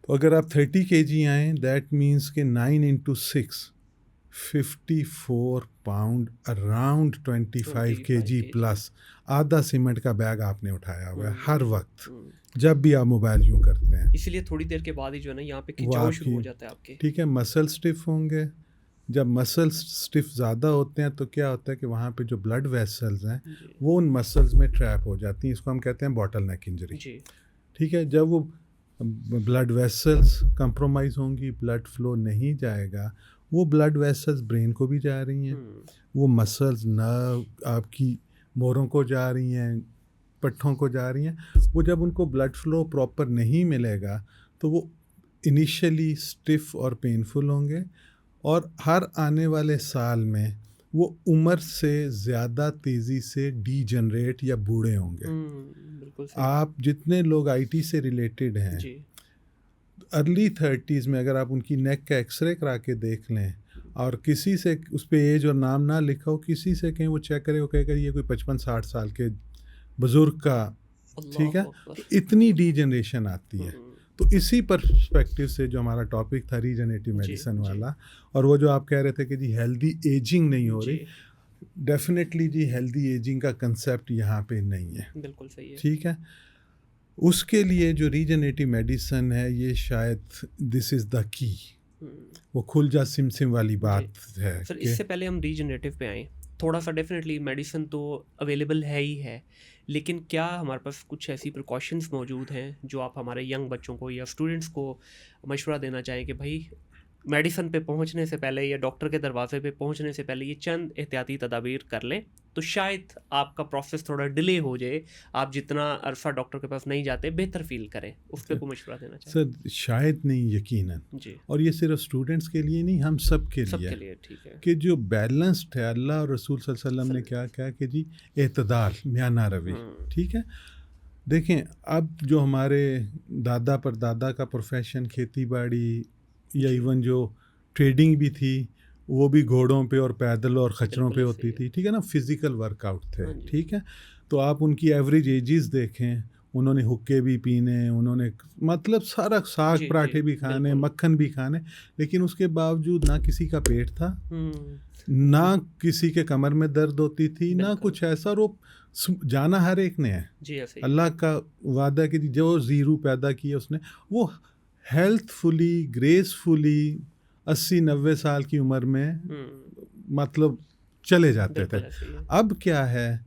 तो अगर आप 30 केजी आए, दैट मीन्स के 9 into 6, 54 pound, around 25 KG kg, plus, आधा सीमेंट का बैग आपने उठाया हुआ है हर वक्त, हम्म, जब भी आप मोबाइल यूं करते हैं। इसीलिए थोड़ी देर के बाद ही जो है ना यहाँ पे वो खिंचाव शुरू आपकी, हो जाता है आपके, ठीक है, मसल स्टिफ होंगे। जब मसल स्टिफ ज़्यादा होते हैं तो क्या होता है कि वहाँ पे जो ब्लड वेसल्स हैं, जी वो उन मसल्स में ट्रैप हो जाती हैं, इसको हम कहते हैं बॉटल नेक इंजरी। जी, ठीक है, जब वो ब्लड वेसल्स कंप्रोमाइज़ होंगी, ब्लड फ्लो नहीं जाएगा, वो ब्लड वेसल्स ब्रेन को भी जा रही हैं, वो मसल्स नर्व आपकी मोरों को जा रही हैं, पट्ठों को जा रही हैं, वो जब उनको ब्लड फ्लो प्रॉपर नहीं मिलेगा तो वो इनिशियली स्टिफ और पेनफुल होंगे, और हर आने वाले साल में वो उम्र से ज़्यादा तेज़ी से डीजनरेट या बूढ़े होंगे। बिल्कुल सही, आप जितने लोग आईटी से रिलेटेड हैं, जी, अर्ली 30s में अगर आप उनकी नेक का एक्सरे करा के देख लें, और किसी से उस पर एज और नाम ना लिखा हो, किसी से कहीं वो चेक करे, वो कहेगा ये कोई 55-60 साल के बुज़ुर्ग का, ठीक है, अल्लाह अकबर, तो इतनी डीजनरेशन आती है। तो इसी पर्सपेक्टिव से जो हमारा टॉपिक था रीजनरेटिव जी मेडिसिन जी वाला, और वो जो आप कह रहे थे कि जी हेल्दी एजिंग नहीं हो जी, रही, डेफिनेटली जी हेल्दी एजिंग का कंसेप्ट यहाँ पे नहीं है, बिल्कुल सही है, ठीक है। उसके लिए जो रीजनरेटिव मेडिसिन है, ये शायद दिस इज़ द की, वो खुल जा सिम सिम वाली बात है सर कि इससे पहले हम रीजनरेटिव पे आएँ, थोड़ा सा डेफिनेटली मेडिसिन तो अवेलेबल है ही है, लेकिन क्या हमारे पास कुछ ऐसी प्रिकॉशंस मौजूद हैं जो आप हमारे यंग बच्चों को या स्टूडेंट्स को मशवरा देना चाहें कि भाई मेडिसिन पे पहुंचने से पहले या डॉक्टर के दरवाजे पे पहुंचने से पहले ये चंद एहतियाती तदाबीर कर लें, तो शायद आपका प्रोसेस थोड़ा डिले हो जाए, आप जितना अरसा डॉक्टर के पास नहीं जाते बेहतर फील करें, उस पर कोई मशवरा देना चाहें? सर शायद नहीं, यकीनन। जी, और ये सिर्फ स्टूडेंट्स के लिए नहीं, हम सब के लिए सबके है लिए ठीक है, कि जो बैलेंस्ड है, अल्लाह और रसूल सल्लल्लाहु अलैहि वसल्लम ने क्या कहा कि जी एतदाल, म्याना रवि, ठीक है। देखें, अब जो हमारे दादा परदादा का प्रोफेशन खेती बाड़ी या इवन जो ट्रेडिंग भी थी, वो भी घोड़ों पे और पैदल और खच्चरों पे बिल्कुल होती सही थी, ठीक है ना, फिज़िकल वर्कआउट थे, हाँ जी, ठीक है। तो आप उनकी एवरेज एजेस देखें, उन्होंने हुक्के भी पीने, उन्होंने मतलब सारा साग जी पराठे भी खाने, बिल्कुल, मक्खन भी खाने, लेकिन उसके बावजूद ना किसी का पेट था, ना किसी के कमर में दर्द होती थी, ना बिल्कुल, कुछ ऐसा। और वो जाना हर एक ने है, जी ऐसे ही, अल्लाह का वादा कि जो ज़ीरू पैदा किया उसने, वो हेल्थफुली ग्रेसफुली 80-90 साल की उम्र में मतलब चले जाते थे। बिल्कुल ऐसे ही है, अब क्या है,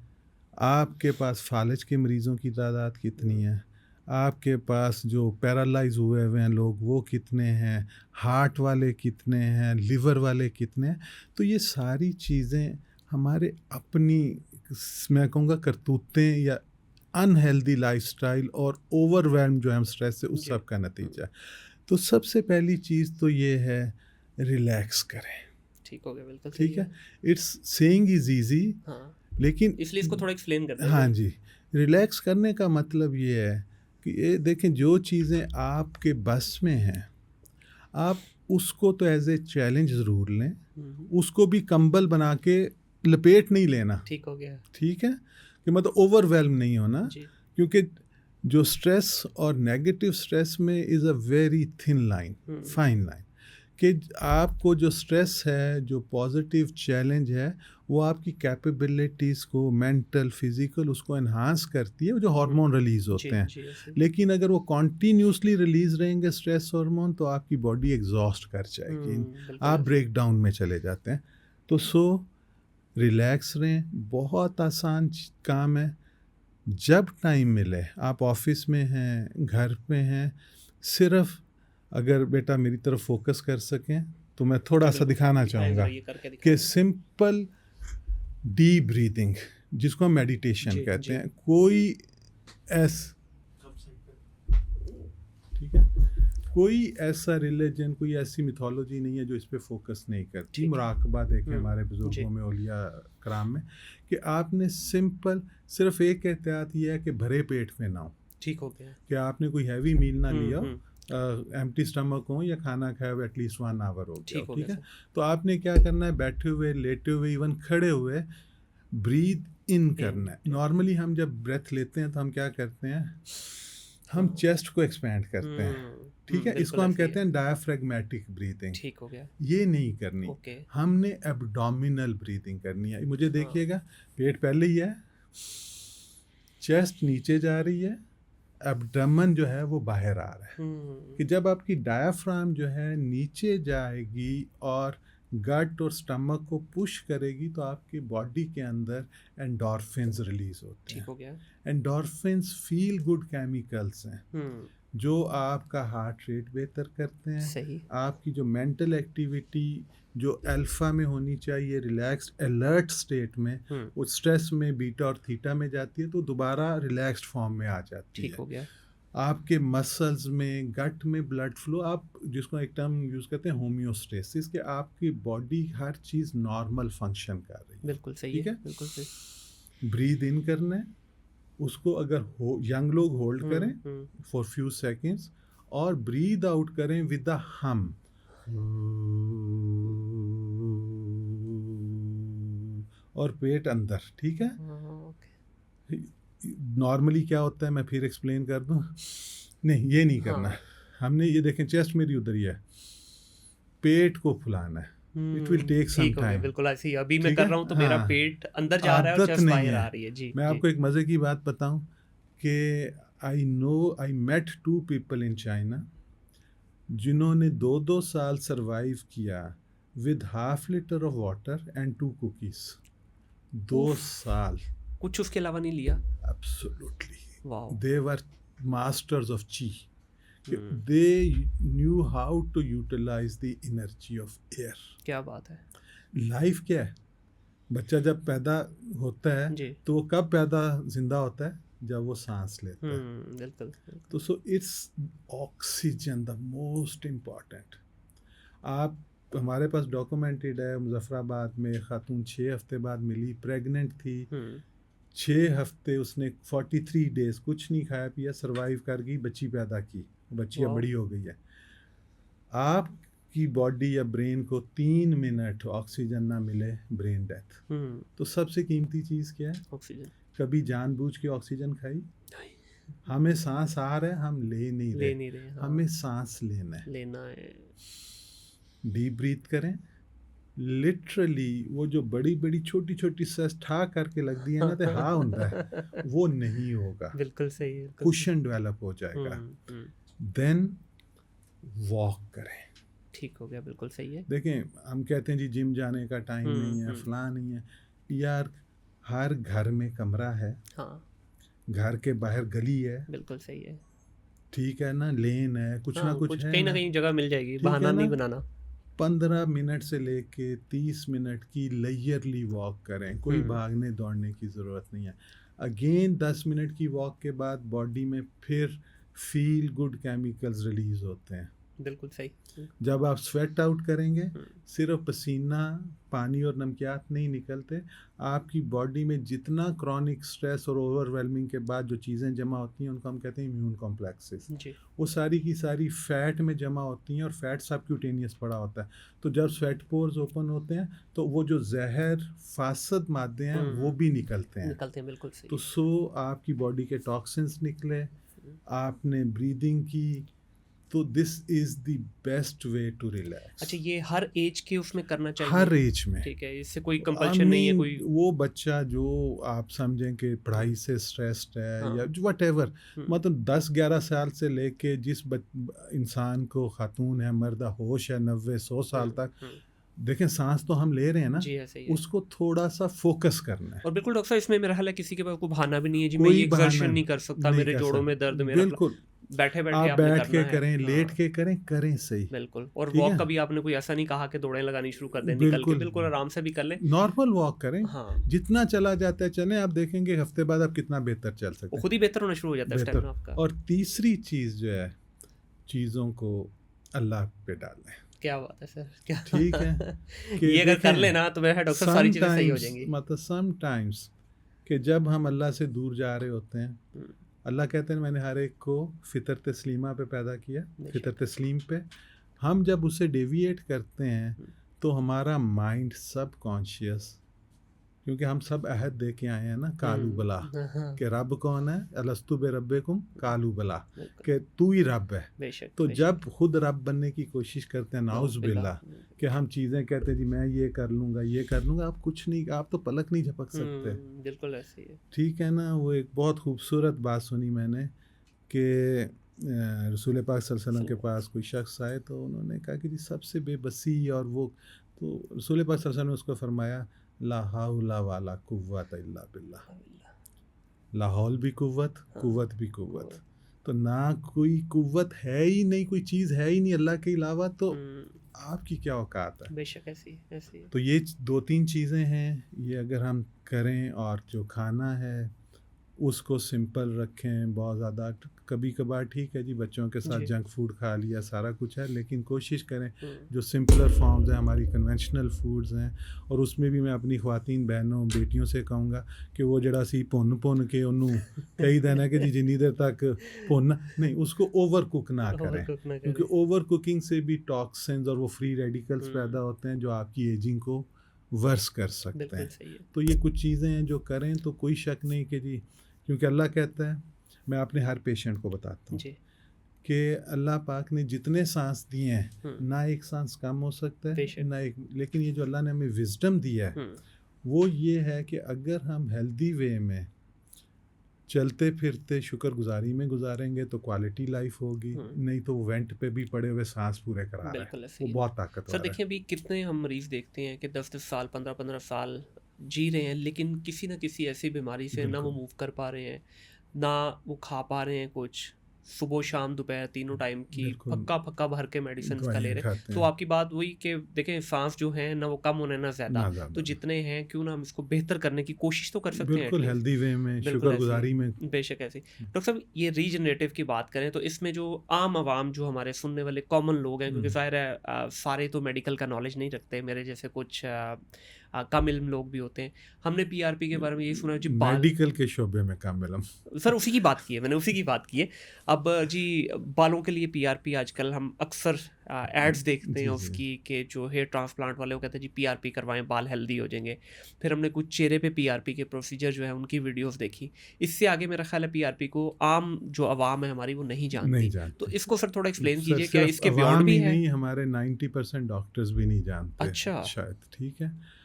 आपके पास फालिज के मरीज़ों की तादाद कितनी है, आपके पास जो पैरालाइज हुए हुए हैं लोग वो कितने हैं, हार्ट वाले कितने हैं, लिवर वाले कितने हैं। तो ये सारी चीज़ें हमारे अपनी, मैं कहूँगा, करतूतें या अनहेल्दी लाइफस्टाइल और ओवरवेल्म जो है हम स्ट्रेस से, उस जी। सब का नतीजा है। तो सबसे पहली चीज़ तो ये है, रिलैक्स करें। ठीक हो गया, बिल्कुल सही ठीक है, इट्स सेइंग इज़ ईज़ी, हाँ, लेकिन इसलिए इसको थोड़ा एक्सप्लेन करते हैं हाँ फिर। जी, रिलैक्स करने का मतलब ये है कि ये देखें, जो चीज़ें आपके बस में हैं, आप उसको तो एज़ ए चैलेंज ज़रूर लें, उसको भी कंबल बना के लपेट नहीं लेना। ठीक हो गया। ठीक है, कि मतलब ओवरवेल्म नहीं होना, जी। क्योंकि जो स्ट्रेस और नेगेटिव स्ट्रेस में is a very thin line, fine line, कि आपको जो स्ट्रेस है, जो पॉजिटिव चैलेंज है, वो आपकी कैपेबिलिटीज़ को, मेंटल, फिजिकल, उसको एनहांस करती है, जो हार्मोन रिलीज़ होते हैं। जी, ऐसे। लेकिन अगर वो कॉन्टीन्यूसली रिलीज़ रहेंगे स्ट्रेस हार्मोन, तो आपकी बॉडी एग्जॉस्ट कर जाएगी, बिल्कुल आप ऐसे। ब्रेक डाउन में चले जाते हैं। तो रिलैक्स रहें, बहुत आसान काम है। जब टाइम मिले, आप ऑफिस में हैं, घर पे हैं, सिर्फ अगर बेटा मेरी तरफ फोकस कर सकें, तो मैं थोड़ा सा दिखाना चाहूँगा कि सिंपल डीप ब्रीदिंग, जिसको हम मेडिटेशन कहते हैं, कोई ठीक है, कोई ऐसा रिलीजन, कोई ऐसी मिथोलॉजी नहीं है जो इस पे फोकस नहीं करती। मुराकबा देखें हमारे बुजुर्गों में, औलिया कराम में, कि आपने सिंपल सिर्फ एक एहतियात ये है कि भरे पेट में ना हो। ठीक हो गया कि आपने कोई हैवी मील ना लिया, एम्प्टी स्टमक हो, या खाना खाया हुआ एटलीस्ट 1 आवर हो गया। ठीक है, तो आपने क्या करना है, बैठे हुए, लेटे हुए, इवन खड़े हुए, ब्रीद इन करना है। नॉर्मली हम जब ब्रेथ लेते हैं तो हम क्या करते हैं, हम चेस्ट को एक्सपैंड करते हैं। ठीक है, इसको हम कहते हैं डायफ्रेगमेटिक ब्रीदिंग। ठीक हो गया। ये नहीं करनी, हमने एब्डोमिनल ब्रीदिंग करनी है। मुझे देखिएगा, पेट पहले ही है, चेस्ट नीचे जा रही है, एब्डोमेन जो है वो बाहर आ रहा है। कि जब आपकी डायाफ्राम जो है नीचे जाएगी और गट और स्टमक को पुश करेगी, तो आपकी बॉडी के अंदर एंडोर्फिन्स रिलीज होते हैं। ठीक हो गया। एंडोर्फिन्स फील गुड केमिकल्स हैं, जो आपका हार्ट रेट बेहतर करते हैं। सही। आपकी जो मेंटल एक्टिविटी जो अल्फा में होनी चाहिए, रिलैक्स्ड अलर्ट स्टेट में, वो स्ट्रेस में बीटा और थीटा में जाती है, तो दोबारा रिलैक्स्ड फॉर्म में आ जाती है। ठीक हो गया। आपके मसल्स में, गट में ब्लड फ्लो, आप जिसको एक टर्म यूज़ करते हैं होम्योस्टेसिस, कि आपकी बॉडी हर चीज़ नॉर्मल फंक्शन कर रही है। बिल्कुल सही है, बिल्कुल सही। ब्रीद इन करना है, उसको अगर यंग लोग होल्ड करें फॉर फ्यू सेकेंड्स, और ब्रीद आउट करें विद द हम, और पेट अंदर। ठीक है, नॉर्मली क्या होता है, मैं फिर एक्सप्लेन कर दूं, नहीं ये नहीं करना। हमने ये देखें, चेस्ट मेरी उधर ही है, पेट को फुलाना है, it will take some time. बिल्कुल ऐसे ही अभी मैं कर रहा हूँ, तो मेरा पेट अंदर जा रहा है और चेस्ट बाहर आ रही है। जी, मैं आपको एक मज़े की बात बताऊं कि I met 2 people in China जिन्होंने 2-2 साल सरवाइव किया with half litre of water and 2 cookies. 2 साल, कुछ उसके अलावा नहीं लिया। Absolutely. Wow. They were masters of chi. They knew how to utilize the energy of air. क्या बात है। लाइफ क्या है, बच्चा जब पैदा होता है तो वो कब पैदा जिंदा होता है, जब वो सांस लेता है। बिल्कुल। तो so it's oxygen the most important. आप, हमारे पास डॉक्यूमेंटेड है, मुजफ्फराबाद में खातून 6 हफ्ते बाद मिली, प्रेग्नेंट थी, 6 हफ्ते उसने 43 डेज कुछ नहीं खाया पिया, सरवाइव कर गई, बच्ची पैदा की, बच्ची अब बड़ी हो गई है। आपकी बॉडी या ब्रेन को 3 मिनट ऑक्सीजन ना मिले, ब्रेन डेथ। तो सबसे कीमती चीज़ क्या है, ऑक्सीजन। कभी जानबूझ के ऑक्सीजन खाई? हमें सांस आ रहा है, हम ले नहीं रहे। हमें सांस लेना है। डीप ब्रीथ करें, लिटरली वो जो बड़ी बड़ी छोटी छोटी सस ठा करके लग दी है ना, तो हाँ होता है, वो नहीं होगा। बिल्कुल सही है, कुशन डेवलप हो जाएगा। देन वॉक करें। ठीक हो गया, बिल्कुल सही है। देखें, हम कहते हैं जी जिम जाने का टाइम नहीं है, फलां नहीं है, यार हर घर में कमरा है, घर के बाहर गली है, बिल्कुल सही है, ठीक है ना, लेन है, कुछ ना हाँ, कुछ कुछ है कहीं ना ना, कहीं जगह मिल जाएगी, ठीक है बहाना नहीं ना। बनाना। 15 मिनट से लेके 30 मिनट की लेयरली वॉक करें, कोई भागने दौड़ने की ज़रूरत नहीं है। अगेन 10 मिनट की वॉक के बाद बॉडी में फिर फील गुड केमिकल्स रिलीज होते हैं। बिल्कुल सही। जब आप स्वेट आउट करेंगे, सिर्फ पसीना, पानी और नमकियात नहीं निकलते, आपकी बॉडी में जितना क्रॉनिक स्ट्रेस और ओवरवेलमिंग के बाद जो चीज़ें जमा होती हैं उनको हम कहते हैं इम्यून कॉम्प्लेक्सेस, वो सारी की सारी फैट में जमा होती हैं और फैट सबक्यूटेनियस पड़ा होता है। तो जब स्वेट पोर्स ओपन होते हैं तो वो जो जहर फासद मादे हैं वो भी निकलते हैं। बिल्कुल सही। तो आपकी बॉडी के टॉक्सिन्स निकले, आपने ब्रीदिंग की, तो this is the best way to relax. अच्छा, ये हर एज के उसमें करना चाहिए? हर एज में, ठीक है, इससे कोई कंपल्शन नहीं है कोई? वो बच्चा जो आप समझें कि पढ़ाई से स्ट्रेस्ड है या व्हाटएवर, मतलब 10-11 साल से लेके जिस इंसान को, खातून है मर्द, होश है 90-100 साल तक, देखें सांस तो हम ले रहे हैं ना, उसको थोड़ा सा फोकस करना है। और बिल्कुल डॉक्टर साहब, इसमें मेरा ख्याल है किसी के पास कोई बहाना भी नहीं है जी, मैं ये एक्सर्शन नहीं कर सकता, मेरे जोड़ों में दर्द, मेरा बिल्कुल बैठे आप बैठ के करें, लेट के करें, करें सही। बिल्कुल। और वॉक का भी आपने कोई ऐसा नहीं कहा कि दौड़ें लगानी शुरू कर दें, निकल के बिल्कुल आराम से भी कर लें, नॉर्मल वॉक करें। जितना चला जाता है चलें, आप देखेंगे हफ्ते बाद आप कितना बेहतर चल सकते हैं, खुद ही बेहतर होना शुरू हो जाता है स्टेमिना आपका। और तीसरी चीज़ जो है, चीज़ों को अल्लाह पे डालें। क्या बात है सर, क्या ठीक है ये अगर कर लेना तो मेरा डॉक्टर सारी चीज़ें सही हो जाएंगी। मतलब समटाइम्स कि जब हम अल्लाह से दूर जा रहे होते हैं, अल्लाह कहते हैं मैंने हर एक को फितर तस्लीमा पे पैदा किया, फितर तस्लीम पे। हम जब उसे डेविएट करते हैं तो हमारा माइंड सब कॉन्शियस, क्योंकि हम सब अहद दे के आए हैं ना, कालू बला, कि रब कौन है, अलस्तु बे रब्बिकुम कालू बला, कि तू ही रब है। तो जब खुद रब बनने की कोशिश करते हैं, नाउज़ बिल्ला, कि हम चीज़ें कहते हैं जी मैं ये कर लूँगा, ये कर लूँगा, आप कुछ नहीं, आप तो पलक नहीं झपक सकते। बिल्कुल ऐसे ही है, ठीक है ना। वो एक बहुत खूबसूरत बात सुनी मैंने कि रसूल पाक सल्लल्लाहु अलैहि वसल्लम के पास कोई शख्स आए तो उन्होंने कहा कि जी सबसे बेबसी और वो, तो रसूल पाक सल्लल्लाहु अलैहि वसल्लम ने उसको फरमाया ला हौला वाला कुव्वत इल्ला बिल्लाह, लाहौल भी कुव्वत, कुव्वत भी कुव्वत। तो ना कोई कुव्वत है ही नहीं, कोई चीज़ है ही नहीं अल्लाह के अलावा, तो आपकी क्या औकात है। बेशक ऐसी ऐसी। तो ये 2-3 चीज़ें हैं, ये अगर हम करें, और जो खाना है उसको सिंपल रखें, बहुत ज़्यादा कभी कभार ठीक है जी, बच्चों के साथ जंक फूड खा लिया, सारा कुछ है, लेकिन कोशिश करें जो सिंपलर फॉर्म्स हैं, हमारी कन्वेंशनल फूड्स हैं। और उसमें भी मैं अपनी ख्वातीन बहनों बेटियों से कहूँगा कि वो जड़ा सी भुन के उन्होंने कही देना कि जी जितनी देर तक भुन नहीं, उसको ओवर कुक ना करें, क्योंकि ओवर कुकिंग से भी टॉक्सिन्स और वो फ्री रेडिकल्स पैदा होते हैं जो आपकी एजिंग को वर्स कर सकते हैं। तो ये कुछ चीज़ें हैं जो करें तो कोई शक नहीं कि जी, क्योंकि अल्लाह कहता है, मैं अपने हर पेशेंट को बताता हूँ कि अल्लाह पाक ने जितने सांस दिए हैं, ना एक सांस कम हो सकता है ना एक, लेकिन ये जो अल्लाह ने हमें विजडम दिया है वो ये है कि अगर हम हेल्दी वे में चलते फिरते शुक्रगुजारी में गुजारेंगे तो क्वालिटी लाइफ होगी, नहीं तो वेंट पे भी पड़े हुए सांस पूरे करा रहे हैं, वो बहुत ताकतवर है। सर देखिए, अभी कितने हम मरीज़ देखते हैं कि 10-10 साल 15-15 साल जी रहे हैं, लेकिन किसी ना किसी ऐसी बीमारी से ना वो मूव कर पा रहे हैं, ना वो खा पा रहे हैं कुछ, सुबह शाम दोपहर तीनों टाइम की फक्का भर के मेडिसिन का ले रहे हैं। तो आपकी बात वही कि देखें, सांस जो है ना वो कम होने ना ज़्यादा, तो जितने हैं क्यों ना हम इसको बेहतर करने की कोशिश तो कर सकते हैं, बिल्कुल हेल्दी वे में, शुक्रगुजारी में। बेशक ऐसे। डॉक्टर साहब, ये रीजनरेटिव की बात करें तो इसमें जो आम आवाम, जो हमारे सुनने वाले कॉमन लोग हैं, क्योंकि ज़ाहिर है सारे तो मेडिकल का नॉलेज नहीं रखते, मेरे जैसे कुछ कम इल्म लोग भी होते हैं, हमने पीआरपी के बारे में यही सुना जी, मेडिकल के शोबे में कम इल्म, सर उसी की बात की है मैंने, उसी की बात की है। अब जी बालों के लिए पीआरपी आजकल हम अक्सर एड्स देखते हैं उसकी, कि जो हेयर ट्रांसप्लांट वाले वो कहते हैं जी पीआरपी करवाएं, बाल हेल्दी हो जाएंगे। फिर हमने कुछ चेहरे पे पीआरपी के प्रोसीजर जो है उनकी वीडियोस देखी। इससे आगे मेरा ख्याल है पीआरपी को आम जो आवाम है हमारी वो नहीं जानती। तो इसको सर थोड़ा एक्सप्लेन कीजिए, क्या इसके बियॉन्ड भी है? नहीं, हमारे 90% डॉक्टर्स भी नहीं जानते। अच्छा, शायद, ठीक है।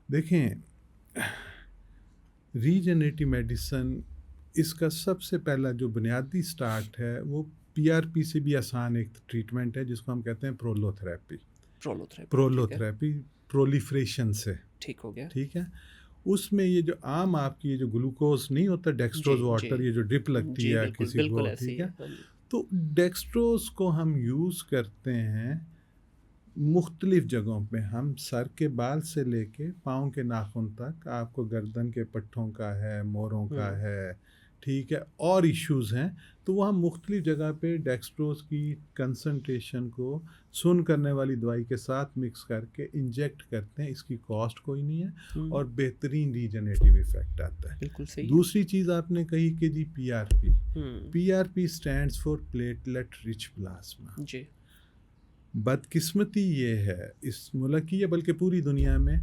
देखें, रीजनरेटिव मेडिसिन, इसका सबसे पहला जो बुनियादी स्टार्ट है वो पीआरपी से भी आसान एक ट्रीटमेंट है जिसको हम कहते हैं प्रोलोथेरेपी। प्रोलोथेरेपी प्रोलिफरेशन से ठीक हो गया, ठीक है। उसमें ये जो आम आपकी ये जो ग्लूकोज नहीं होता, डेक्सट्रोज वाटर, ये जो ड्रिप लगती है किसी को, ठीक है, तो डेक्स्ट्रोज को हम यूज़ करते हैं मुख्तलिफ़ जगहों पे। हम सर के बाल से लेके पाँव के नाखून तक, आपको गर्दन के पट्ठों का है, मोरों का हम्म, है, ठीक है, और इश्यूज़ हैं, तो वो हम मुख्तलिफ़ जगह पे डेक्स्ट्रोज की कंसंट्रेशन को सुन्न करने वाली दवाई के साथ मिक्स करके इंजेक्ट करते हैं। इसकी कॉस्ट कोई नहीं है हम्म, और बेहतरीन रीजनरेटिव इफ़ेक्ट आता है। बिल्कुल सही है। दूसरी चीज़ आपने कही कि जी PRP. Hmm, PRP stands for platelet rich plasma. जी, बदकिस्मती ये है इस मुल्क की, या बल्कि पूरी दुनिया में,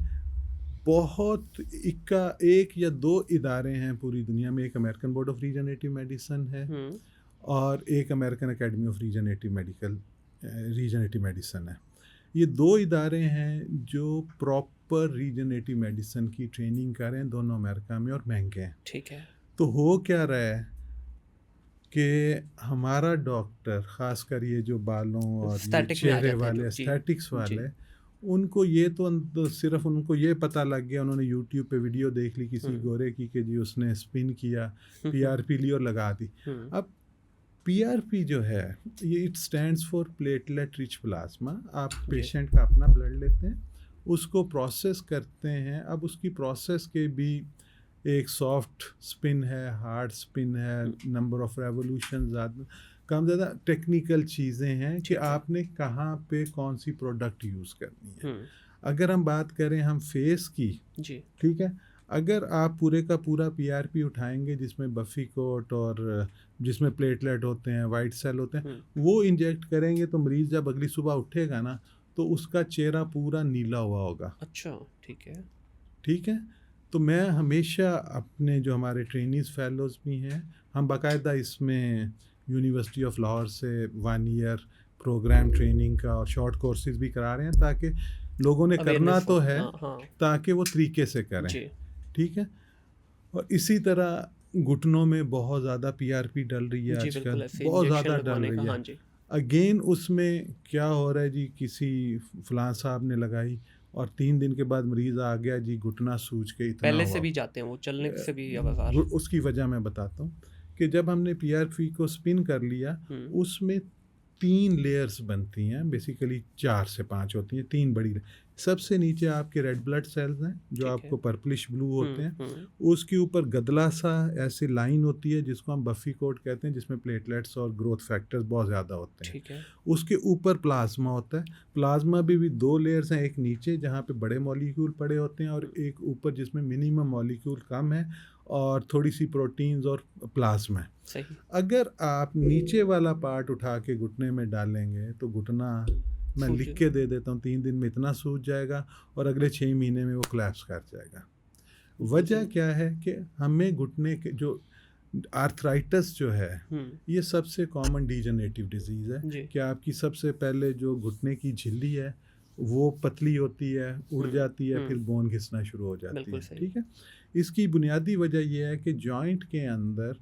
बहुत इक्का एक या दो इदारे हैं पूरी दुनिया में। एक American board of regenerative medicine है हम्म, और एक American academy of regenerative medicine है। ये दो इदारे हैं जो प्रॉपर रीजनरेटिव मेडिसिन की ट्रेनिंग कर रहे हैं, दोनों अमेरिका में, और महंगे हैं। ठीक है। तो हो क्या रहा है कि हमारा डॉक्टर, ख़ासकर ये जो बालों और ये स्टैटिक में आ चेहरे जाते हैं वाले, जो, जी, एस्थेटिक्स जी, वाले, उनको ये तो सिर्फ उनको ये पता लग गया, उन्होंने यूट्यूब पे वीडियो देख ली किसी हम्म, गोरे की कि जी उसने स्पिन किया, पीआरपी ली और लगा दी। हम्म, अब पीआरपी जो है, ये it stands for platelet rich plasma. आप जी, पेशेंट का अपना ब्लड लेते हैं, उसको प्रोसेस करते हैं। अब उसकी प्रोसेस के भी एक सॉफ्ट स्पिन है, हार्ड स्पिन है, नंबर ऑफ रेवोल्यूशन ज़्यादा कम ज़्यादा टेक्निकल चीज़ें हैं कि ठीक है। आपने कहाँ पे कौन सी प्रोडक्ट यूज़ करनी है। हम्म, अगर हम बात करें हम फेस की, जी, ठीक है, अगर आप पूरे का पूरा पीआरपी उठाएंगे जिसमें बफी कोट और जिसमें प्लेटलेट होते हैं, वाइट सेल होते हैं, वो इंजेक्ट करेंगे तो मरीज़ जब अगली सुबह उठेगा ना, तो उसका चेहरा पूरा नीला हुआ होगा। अच्छा, ठीक है। ठीक है, तो मैं हमेशा अपने जो हमारे ट्रेनीज़ फेलोज़ भी हैं, हम बाकायदा इसमें यूनिवर्सिटी ऑफ लाहौर से 1 ईयर प्रोग्राम ट्रेनिंग का और शॉर्ट कोर्सेज भी करा रहे हैं, ताकि लोगों ने करना अवेयरनेस तो हो, है, हाँ हाँ, ताकि वो तरीके से करें। जी, ठीक है, और इसी तरह घुटनों में बहुत ज़्यादा पीआरपी डल रही है जी, आजकल, बिल्कुल ऐसे बहुत इंजेक्शन ज़्यादा डल लगवाने का, रही हाँ है। जी। अगेन उसमें क्या हो रहा है जी, किसी फलां साहब ने लगाई और 3 दिन के बाद मरीज़ आ गया जी, घुटना सूज के इतना पहले से हुआ। भी जाते हैं वो, चलने से भी आवाज़ार। उसकी वजह मैं बताता हूँ कि जब हमने पीआरपी को स्पिन कर लिया, हम्म, उसमें 3 लेयर्स बनती हैं, बेसिकली 4 से 5 होती हैं, 3 बड़ी। सबसे नीचे आपके रेड ब्लड सेल्स हैं जो ठीक है। आपको पर्पलिश ब्लू होते हैं। हम्म, उसके ऊपर गदला सा ऐसी लाइन होती है जिसको हम बफी कोट कहते हैं, जिसमें प्लेटलेट्स और ग्रोथ फैक्टर्स बहुत ज़्यादा होते हैं। ठीक है। उसके ऊपर प्लाज्मा होता है। प्लाज्मा भी 2 लेयर्स हैं, एक नीचे जहाँ पे बड़े मॉलिक्यूल पड़े होते हैं और एक ऊपर जिसमें मिनिमम मॉलिक्यूल कम है और थोड़ी सी प्रोटीन्स और प्लाज्मा है। सही। अगर आप नीचे वाला पार्ट उठा के घुटने में डालेंगे तो घुटना, मैं सूज लिख के दे देता हूँ, 3 दिन में इतना सूज जाएगा और अगले 6 महीने में वो कोलैप्स कर जाएगा। वजह सही। क्या है कि हमें घुटने के जो आर्थराइटिस जो है, ये सबसे कॉमन डीजनरेटिव डिजीज़ है जी, कि आपकी सबसे पहले जो घुटने की झिल्ली है वो पतली होती है, उड़ जाती है, फिर बोन घिसना शुरू हो जाती बिल्कुल है। सही। ठीक है, इसकी बुनियादी वजह यह है कि जॉइंट के अंदर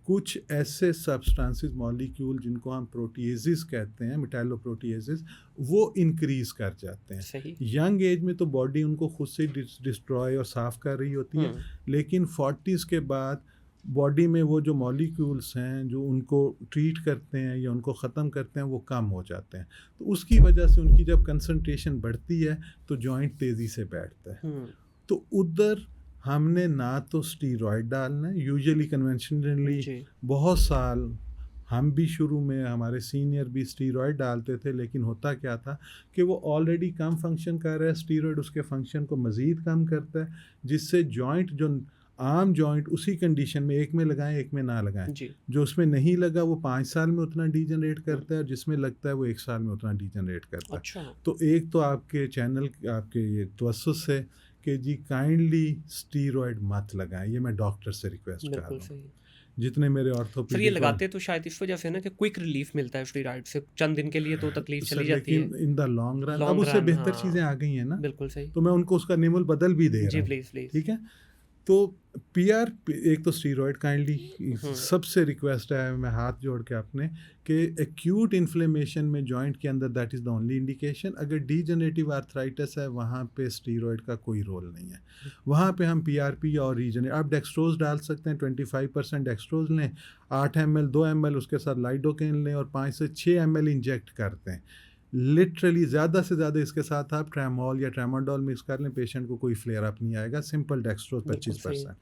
कुछ ऐसे सब्सटेंसेस मॉलिक्यूल जिनको हम प्रोटीएजेस कहते हैं, मेटालोप्रोटीएजेस, वो इंक्रीज कर जाते हैं। सही। यंग एज में तो बॉडी उनको खुद से डिस्ट्रॉय और साफ कर रही होती है, लेकिन 40s के बाद बॉडी में वो जो मॉलिक्यूल्स हैं जो उनको ट्रीट करते हैं या उनको ख़त्म करते हैं वो कम हो जाते हैं। तो उसकी वजह से उनकी जब कंसंट्रेशन बढ़ती है तो जॉइंट तेज़ी से बैठता है। तो उधर हमने ना तो स्टीरॉयड डालना है, यूजुअली कन्वेंशनली बहुत साल हम भी शुरू में, हमारे सीनियर भी स्टीरॉयड डालते थे, लेकिन होता क्या था कि वो ऑलरेडी कम फंक्शन कर रहा है, स्टीरॉयड उसके फंक्शन को मज़ीद कम करता है, जिससे जॉइंट जो आम जॉइंट उसी कंडीशन में, एक में लगाएं एक में ना लगाएं, जो उसमें नहीं लगा वो 5 साल में उतना डीजनरेट करता है और जिसमें लगता है वो 1 साल में उतना डीजनरेट करता है। अच्छा। तो एक तो आपके चैनल, आपके ये तवस्सुस से कि जी काइंडली स्टीरॉयड मत लगाएं, ये मैं डॉक्टर से रिक्वेस्ट कर रहा हूँ। जितने मेरे ऑर्थोपेडिक, सर ये लगाते तो शायद इस वजह से ना कि क्विक रिलीफ मिलता है स्टीरॉयड से, चंद दिन के लिए तो तकलीफ चली जाती है, लेकिन इन द लॉन्ग रन अब उससे बेहतर चीज़ें आ गई हैं ना, बिल्कुल सही। तो मैं उनको उसका निमुल बदल भी दे रहा हूँ। प्लीज। ठीक है, तो पीआर एक तो स्टीरॉयड काइंडली हम्म, सबसे रिक्वेस्ट है, मैं हाथ जोड़ के आपने, कि एक्यूट इन्फ्लेमेशन में जॉइंट के अंदर that is the only indication. अगर डीजनरेटिव आर्थराइटिस है वहाँ पे स्टीरॉयड का कोई रोल नहीं है, वहाँ पे हम पीआरपी और रीजनरेट, आप डेक्सट्रोज डाल सकते हैं, 25% डेक्सट्रोज लें, 8 ml 2 ml उसके साथ लाइडोकेन लें और 5 से 6 ml इंजेक्ट करते हैं। लिटरली ज़्यादा से ज़्यादा इसके साथ आप ट्रैमोल या ट्रामाडोल मिक्स कर लें, पेशेंट को कोई फ्लेयर अप नहीं आएगा। सिंपल डेक्सट्रोज बिल्कुल सही 25%।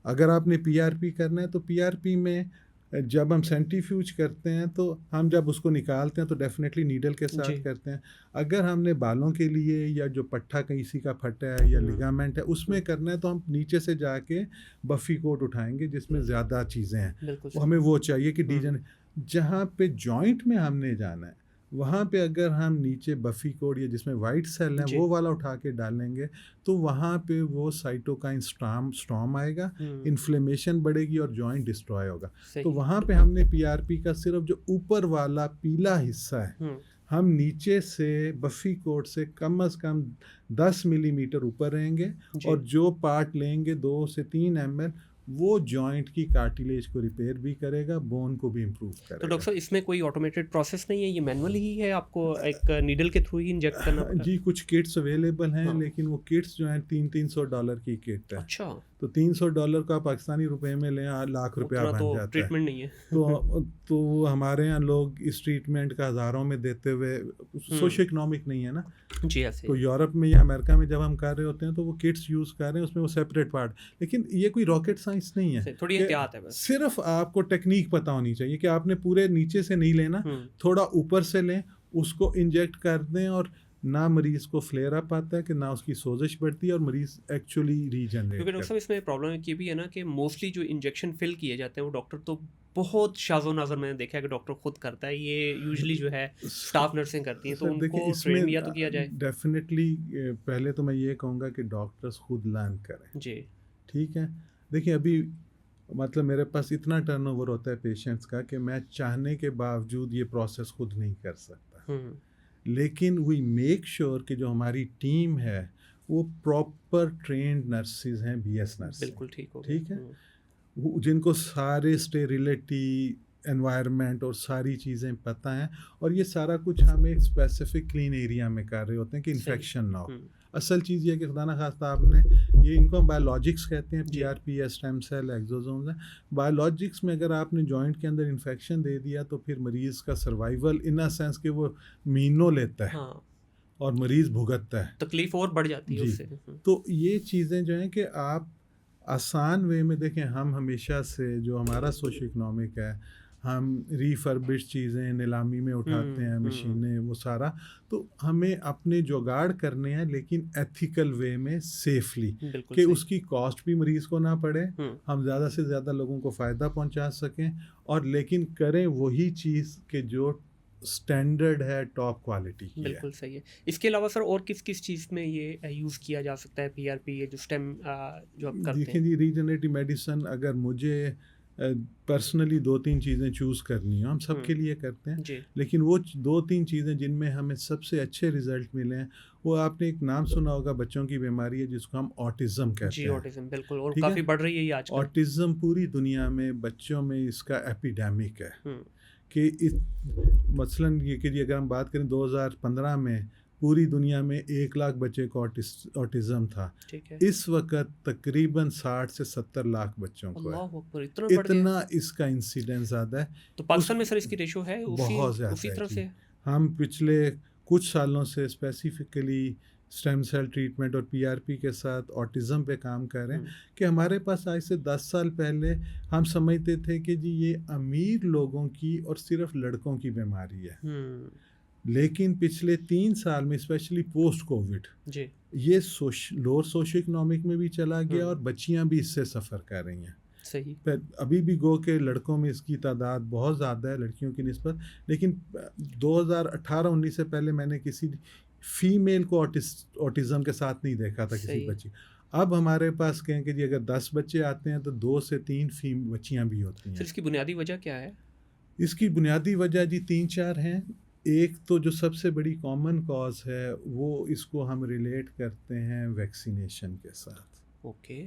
अगर आपने पीआरपी करना है तो पीआरपी में जब हम सेंट्रीफ्यूज करते हैं तो हम जब उसको निकालते हैं तो डेफिनेटली नीडल के जी। साथ करते हैं। अगर हमने बालों के लिए या जो पट्टा किसी का फटा है या लिगामेंट है उसमें करना है तो हम नीचे से जाके बफी कोट उठाएंगे जिसमें ज़्यादा चीज़ें हैं, बिल्कुल वो सही। हमें वो चाहिए कि हम्म, डीजन जहाँ पे जॉइंट में हमने जाना है वहाँ पे अगर हम नीचे बफी कोड या जिसमें वाइट सेल है जी। वो वाला उठा के डालेंगे तो वहाँ पे वो साइटोकाइन स्टॉर्म आएगा, इन्फ्लेमेशन बढ़ेगी और जॉइंट डिस्ट्रॉय होगा। सही। तो वहाँ पे हमने पीआरपी का सिर्फ जो ऊपर वाला पीला हिस्सा है हम नीचे से बफी कोड से कम से कम 10 मिलीमीटर ऊपर रहेंगे जी। और जो पार्ट लेंगे 2 से 3 ml वो जॉइंट की कार्टिलेज को रिपेयर भी करेगा, बोन को भी इम्प्रूव तो डॉक्टर करेगा। साहब इसमें कोई ऑटोमेटेड प्रोसेस नहीं है, ये मैनुअल ही है, आपको एक नीडल के थ्रू ही इंजेक्ट करना पड़ता है? जी कुछ किट्स अवेलेबल हैं हाँ। लेकिन वो किट्स जो हैं $300 की किट है। अच्छा, तो $300 का पाकिस्तानी रुपए में लें लाख रुपया उतना बन तो जाता है। ट्रीटमेंट नहीं है। तो हमारे यहाँ लोग इस ट्रीटमेंट का हज़ारों में देते हुए सोशो इकोनॉमिक नहीं है ना। जी ऐसे। तो यूरोप में या अमेरिका में जब हम कर रहे होते हैं तो वो किट्स यूज़ कर रहे हैं, उसमें वो सेपरेट पार्ट, लेकिन ये कोई रॉकेट साइंस नहीं है। थोड़ी कि एहतियात है बस। सिर्फ आपको टेक्निक पता होनी चाहिए कि आपने पूरे नीचे से नहीं लेना, थोड़ा ऊपर से लें, उसको इंजेक्ट कर दें और ना मरीज़ को फ्लेयर अप आता है कि ना उसकी सोजिश बढ़ती है और मरीज़ एक्चुअली रीजनरेट क्योंकि डॉक्टर साहब इसमें प्रॉब्लम ये भी है ना कि मोस्टली जो इंजेक्शन फिल किए जाते हैं वो डॉक्टर तो बहुत शाज़ो नज़र मैंने देखा है कि डॉक्टर खुद करता है, ये यूजुअली जो है स्टाफ नर्सिंग करती हैं, तो सर देखिए उनको ट्रेन या तो किया जाए। डेफिनेटली पहले तो मैं ये कहूँगा कि डॉक्टर्स खुद लर्न करें। जी। ठीक है, देखिए अभी मतलब मेरे पास इतना टर्नओवर होता है पेशेंट्स का कि मैं चाहने के बावजूद ये प्रोसेस खुद नहीं कर सकता, लेकिन वी मेक श्योर कि जो हमारी टीम है वो प्रॉपर ट्रेंड नर्सिस हैं, बीएस नर्स। बिल्कुल ठीक हो ठीक है, जिनको सारे स्टेरिलिटी एनवायरनमेंट और सारी चीज़ें पता हैं और ये सारा कुछ हम एक स्पेसिफिक क्लीन एरिया में कर रहे होते हैं कि इन्फेक्शन ना हो। असल चीज़ ये है कि खुदा ना खास्ता आपने ये इनको हम बायोलॉजिक्स कहते हैं, पीआरपी या स्टेम सेल एक्सोसोम्स हैं। बायोलॉजिक्स में अगर आपने जॉइंट के अंदर इन्फेक्शन दे दिया तो फिर मरीज़ का सर्वाइवल इन अ सेंस कि वो महीनों लेता है और मरीज़ भुगतता है, तकलीफ और बढ़ जाती है उससे। तो ये चीज़ें जो हैं कि आप आसान वे में देखें, हम हमेशा से जो हमारा सोशो इकोनॉमिक है, हम रिफर्बिश चीज़ें नीलामी में उठाते हैं, मशीनें, वो सारा, तो हमें अपने जुगाड़ करने हैं लेकिन एथिकल वे में सेफली, कि उसकी कॉस्ट भी मरीज़ को ना पड़े, हम ज़्यादा से ज़्यादा लोगों को फ़ायदा पहुंचा सकें और लेकिन करें वही चीज़ के जो स्टैंडर्ड है, टॉप क्वालिटी की है। बिल्कुल सही है। इसके अलावा सर और किस किस चीज़ में ये यूज़ किया जा सकता है पीआरपी, ये जो स्टेम जो आप करते हैं? देखिए जी, रीजनरेटिव मेडिसिन अगर मुझे पर्सनली 2-3 चीज़ें चूज़ करनी हो, हम सबके लिए करते हैं, लेकिन वो 2-3 चीज़ें जिनमें हमें सबसे अच्छे रिजल्ट मिले हैं, वो आपने एक नाम सुना होगा, बच्चों की बीमारी है जिसको हम ऑटिज़म कहते हैं। जी, ऑटिज़म बिल्कुल, और काफ़ी बढ़ रही है ये आजकल। ऑटिज़म पूरी दुनिया में बच्चों में इसका एपिडेमिक है कि मसलन ये कि अगर हम बात करें 2015 में पूरी दुनिया में 1 लाख बच्चे को ऑटिज़म था। इस वक्त तकरीबन 60 से 70 लाख बच्चों को है। इतना इसका इंसिडेंस ज़्यादा है। तो पाकिस्तान में सर इसकी रेशो है बहुत ज़्यादा उसी तरह से? हम पिछले कुछ सालों से स्पेसिफिकली स्टेम सेल ट्रीटमेंट और पीआरपी के साथ ऑटिज़म पे काम कर रहे हैं कि हमारे पास आज से 10 साल पहले हम समझते थे कि जी ये अमीर लोगों की और सिर्फ लड़कों की बीमारी है, लेकिन पिछले 3 साल में स्पेशली पोस्ट कोविड ये लोअर सोशो इकोनॉमिक में भी चला गया और बच्चियां भी इससे सफ़र कर रही हैं। सही। अभी भी गो के लड़कों में इसकी तादाद बहुत ज़्यादा है लड़कियों की निस्बत, लेकिन 2018-19 से पहले मैंने किसी फीमेल को ऑटिज़म के साथ नहीं देखा था किसी बच्ची। अब हमारे पास कहें कि जी अगर 10 बच्चे आते हैं तो 2 से 3 बच्चियां भी होती हैं। इसकी बुनियादी वजह क्या है? इसकी बुनियादी वजह जी 3-4 हैं। एक तो जो सबसे बड़ी कॉमन कॉज है वो इसको हम रिलेट करते हैं वैक्सीनेशन के साथ। ओके।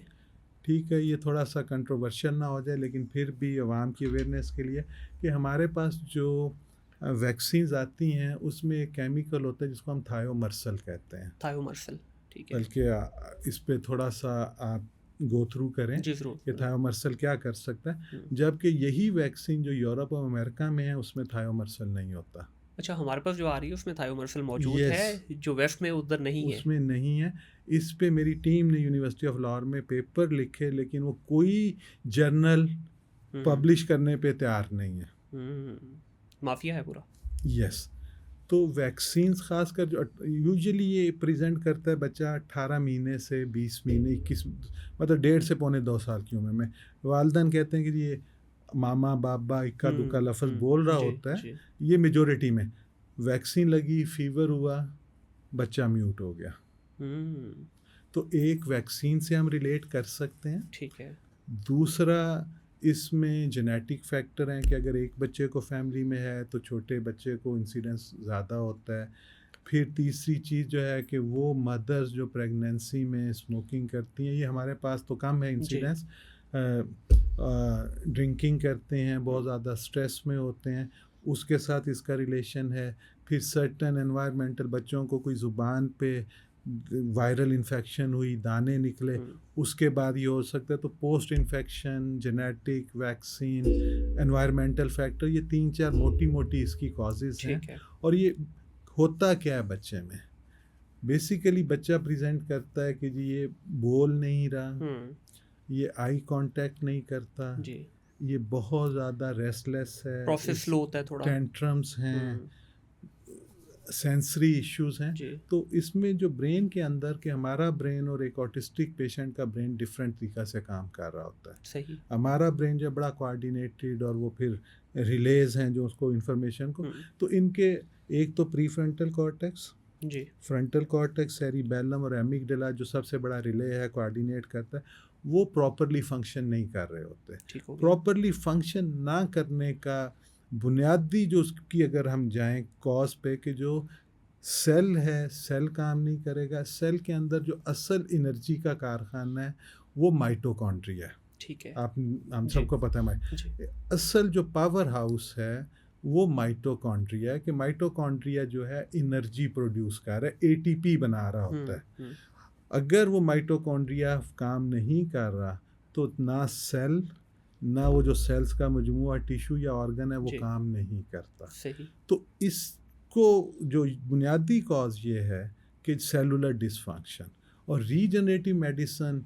ठीक है, ये थोड़ा सा कंट्रोवर्शियल ना हो जाए, लेकिन फिर भी आवाम की अवेयरनेस के लिए कि हमारे पास जो वैक्सीन्स आती हैं उसमें एक केमिकल होता है जिसको हम थायोमर्सल कहते हैं। थायोमर्सल, ठीक है। बल्कि इस पे थोड़ा सा आप गो थ्रू करें जी ज़रूर। कि थायोमर्सल क्या कर सकता है, हम्म। जबकि यही वैक्सीन जो यूरोप और अमेरिका में है उसमें थायोमर्सल नहीं होता। अच्छा, हमारे पास जो आ रही है उसमें थायोमर्सल मौजूद यस, है, जो वेस्ट में उधर नहीं है। उसमें नहीं है। इस पे मेरी टीम ने यूनिवर्सिटी ऑफ लाहौर में पेपर लिखे, लेकिन वो कोई जर्नल हम्म। पब्लिश करने पे तैयार नहीं है। माफिया है पूरा। यस, तो वैक्सीन्स खासकर जो यूजुअली ये प्रेजेंट करता है बच्चा 18 महीने से 20 महीने 21, मतलब 1.5 से पौने 2 साल की उम्र में। वालिदैन कहते हैं कि ये मामा बाबा इक्का दुक्का लफ्ज़ बोल रहा जी होता है, जी। ये मेजोरिटी में। वैक्सीन लगी, फीवर हुआ, बच्चा म्यूट हो गया। हम्म। तो एक वैक्सीन से हम रिलेट कर सकते हैं। ठीक है। दूसरा, इसमें जेनेटिक फैक्टर हैं कि अगर एक बच्चे को फैमिली में है तो छोटे बच्चे को इंसिडेंस ज़्यादा होता है। फिर तीसरी चीज़ जो है कि वो मदर्स जो प्रेगनेंसी में स्मोकिंग करती हैं, ये हमारे पास तो कम है इंसिडेंस। ड्रिंकिंग करते हैं, बहुत ज़्यादा स्ट्रेस में होते हैं, उसके साथ इसका रिलेशन है। फिर सर्टन एनवायरमेंटल, बच्चों को कोई ज़ुबान पे वायरल इन्फेक्शन हुई, दाने निकले, उसके बाद ये हो सकता है। तो post infection, genetic, vaccine, environmental factor, ये 3-4 मोटी मोटी इसकी कॉजेज़ हैं। ठीक है। और ये होता क्या है बच्चे में? बेसिकली बच्चा प्रेजेंट करता है कि जी ये बोल नहीं रहा, ये आई कांटेक्ट नहीं करता जी। ये बहुत ज़्यादा रेस्टलेस है, प्रोसेस स्लो होता है थोड़ा। टेंट्रम्स हैं, सेंसरी इश्यूज हैं। जी। तो इसमें जो ब्रेन के अंदर के हमारा ब्रेन और एक ऑटिस्टिक पेशेंट का ब्रेन डिफरेंट तरीक़ा से काम कर रहा होता है। सही। हमारा ब्रेन जो बड़ा कोऑर्डिनेटेड, और वो फिर रिलेज हैं जो उसको इंफॉर्मेशन को, तो इनके एक तो प्री फ्रंटल कॉर्टेक्स, जी। फ्रंटल कॉर्टेक्स, सेरिबेलम और एमिगडाला जो सबसे बड़ा रिले है, कोऑर्डिनेट करता है, वो प्रॉपरली फंक्शन नहीं कर रहे होते। प्रॉपरली फंक्शन ना करने का बुनियादी जो उसकी अगर हम जाएं कॉज पे, कि जो सेल है, सेल काम नहीं करेगा। सेल के अंदर जो असल एनर्जी का कारखाना है वो माइटोकॉन्ड्रिया है। ठीक है। हम सबको पता है असल जो पावर हाउस है वो माइटोकॉन्ड्रिया है। कि माइटोकॉन्ड्रिया जो है एनर्जी प्रोड्यूस कर रहा है, एटीपी बना रहा होता है। अगर वो माइटोकॉन्ड्रिया काम नहीं कर रहा तो ना सेल, ना वो जो सेल्स का मजमूआ टिश्यू या ऑर्गन है वो काम नहीं करता। सही। तो इसको जो बुनियादी कॉज ये है कि सेलुलर डिसफंक्शन, और regenerative medicine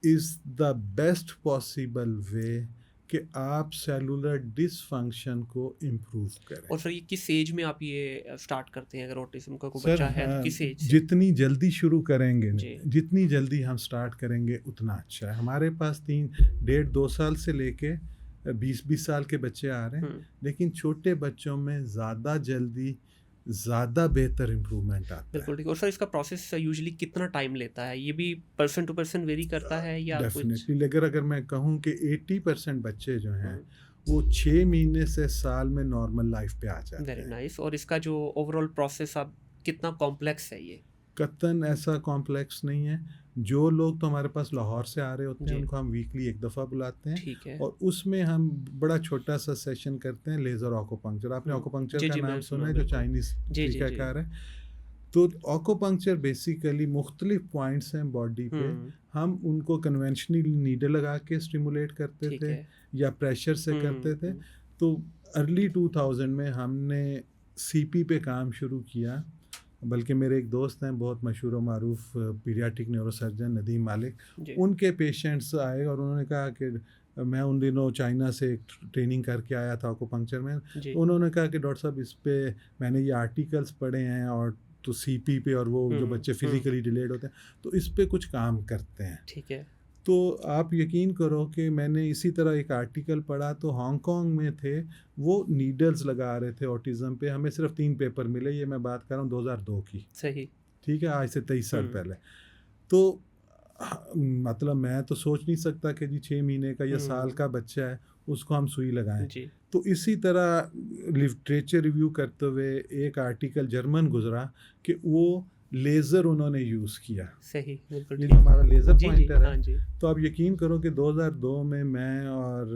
is the best possible way कि आप सेलुलर डिसफंक्शन को इम्प्रूव करें। और सर ये किस एज में आप ये स्टार्ट करते हैं? अगर ऑटिज्म का कोई बच्चा है तो किस एज से? जितनी जल्दी शुरू करेंगे, जितनी जल्दी हम स्टार्ट करेंगे उतना अच्छा है। हमारे पास 1.5-2 साल से लेके 20-20 साल के बच्चे आ रहे हैं, लेकिन छोटे बच्चों में ज़्यादा जल्दी ज़्यादा बेहतर इम्प्रूवमेंट आता है। बिल्कुल ठीक है। और सर इसका प्रोसेस यूजुअली कितना टाइम लेता है? ये भी पर्सन टू पर्सन वेरी करता है या डेफिनेटली अगर मैं कहूँ कि 80% बच्चे जो हैं वो 6 महीने से साल में नॉर्मल लाइफ पे आ जाते हैं। Very nice. और इसका जो ओवरऑल प्रोसेस अब कितना कॉम्प्लेक्स है ये? कतन ऐसा कॉम्प्लेक्स नहीं है। जो लोग तो हमारे पास लाहौर से आ रहे होते हैं उनको हम वीकली एक दफ़ा बुलाते हैं। ठीक है। और उसमें हम बड़ा छोटा सा सेशन करते हैं लेज़र ऑकोपंक्चर। आपने ऑकोपंक्चर का नाम सुना है, जो चाइनीज़ तरीक़ाकार है। तो ऑकोपंक्चर बेसिकली मुख्तलिफ पॉइंट्स हैं बॉडी पे, हम उनको कन्वेंशनल नीडल लगा के स्टिमुलेट करते थे या प्रेशर से करते थे। तो अर्ली 2000 में हमने सीपी पे काम शुरू किया। बल्कि मेरे एक दोस्त हैं बहुत मशहूर व मारूफ पीडियाट्रिक न्यूरोसर्जन नदीम मालिक, उनके पेशेंट्स आए और उन्होंने कहा कि मैं उन दिनों चाइना से एक ट्रेनिंग करके आया था ऑकोपंक्चर में। उन्होंने कहा कि डॉक्टर साहब इस पे मैंने ये आर्टिकल्स पढ़े हैं, और तो सीपी पे और वो जो बच्चे फिजिकली डिलेड होते हैं तो इस पे कुछ काम करते हैं। ठीक है। तो आप यकीन करो कि मैंने इसी तरह एक आर्टिकल पढ़ा, तो हांगकांग में थे वो नीडल्स लगा रहे थे ऑटिज़म पे। हमें सिर्फ 3 पेपर मिले, ये मैं बात कर रहा हूँ 2002 की। सही। ठीक है, आज से 23 साल पहले। तो मतलब मैं तो सोच नहीं सकता कि जी 6 महीने का या साल का बच्चा है उसको हम सुई लगाएं। तो इसी तरह लिटरेचर रिव्यू करते हुए एक आर्टिकल जर्मन गुजरा कि वो लेज़र उन्होंने यूज़ किया। सही, बिल्कुल ये ठीक। जो हमारा लेज़र जी, जी, पॉइंटर हाँ है, जी। तो आप यकीन करो कि 2002 में मैं और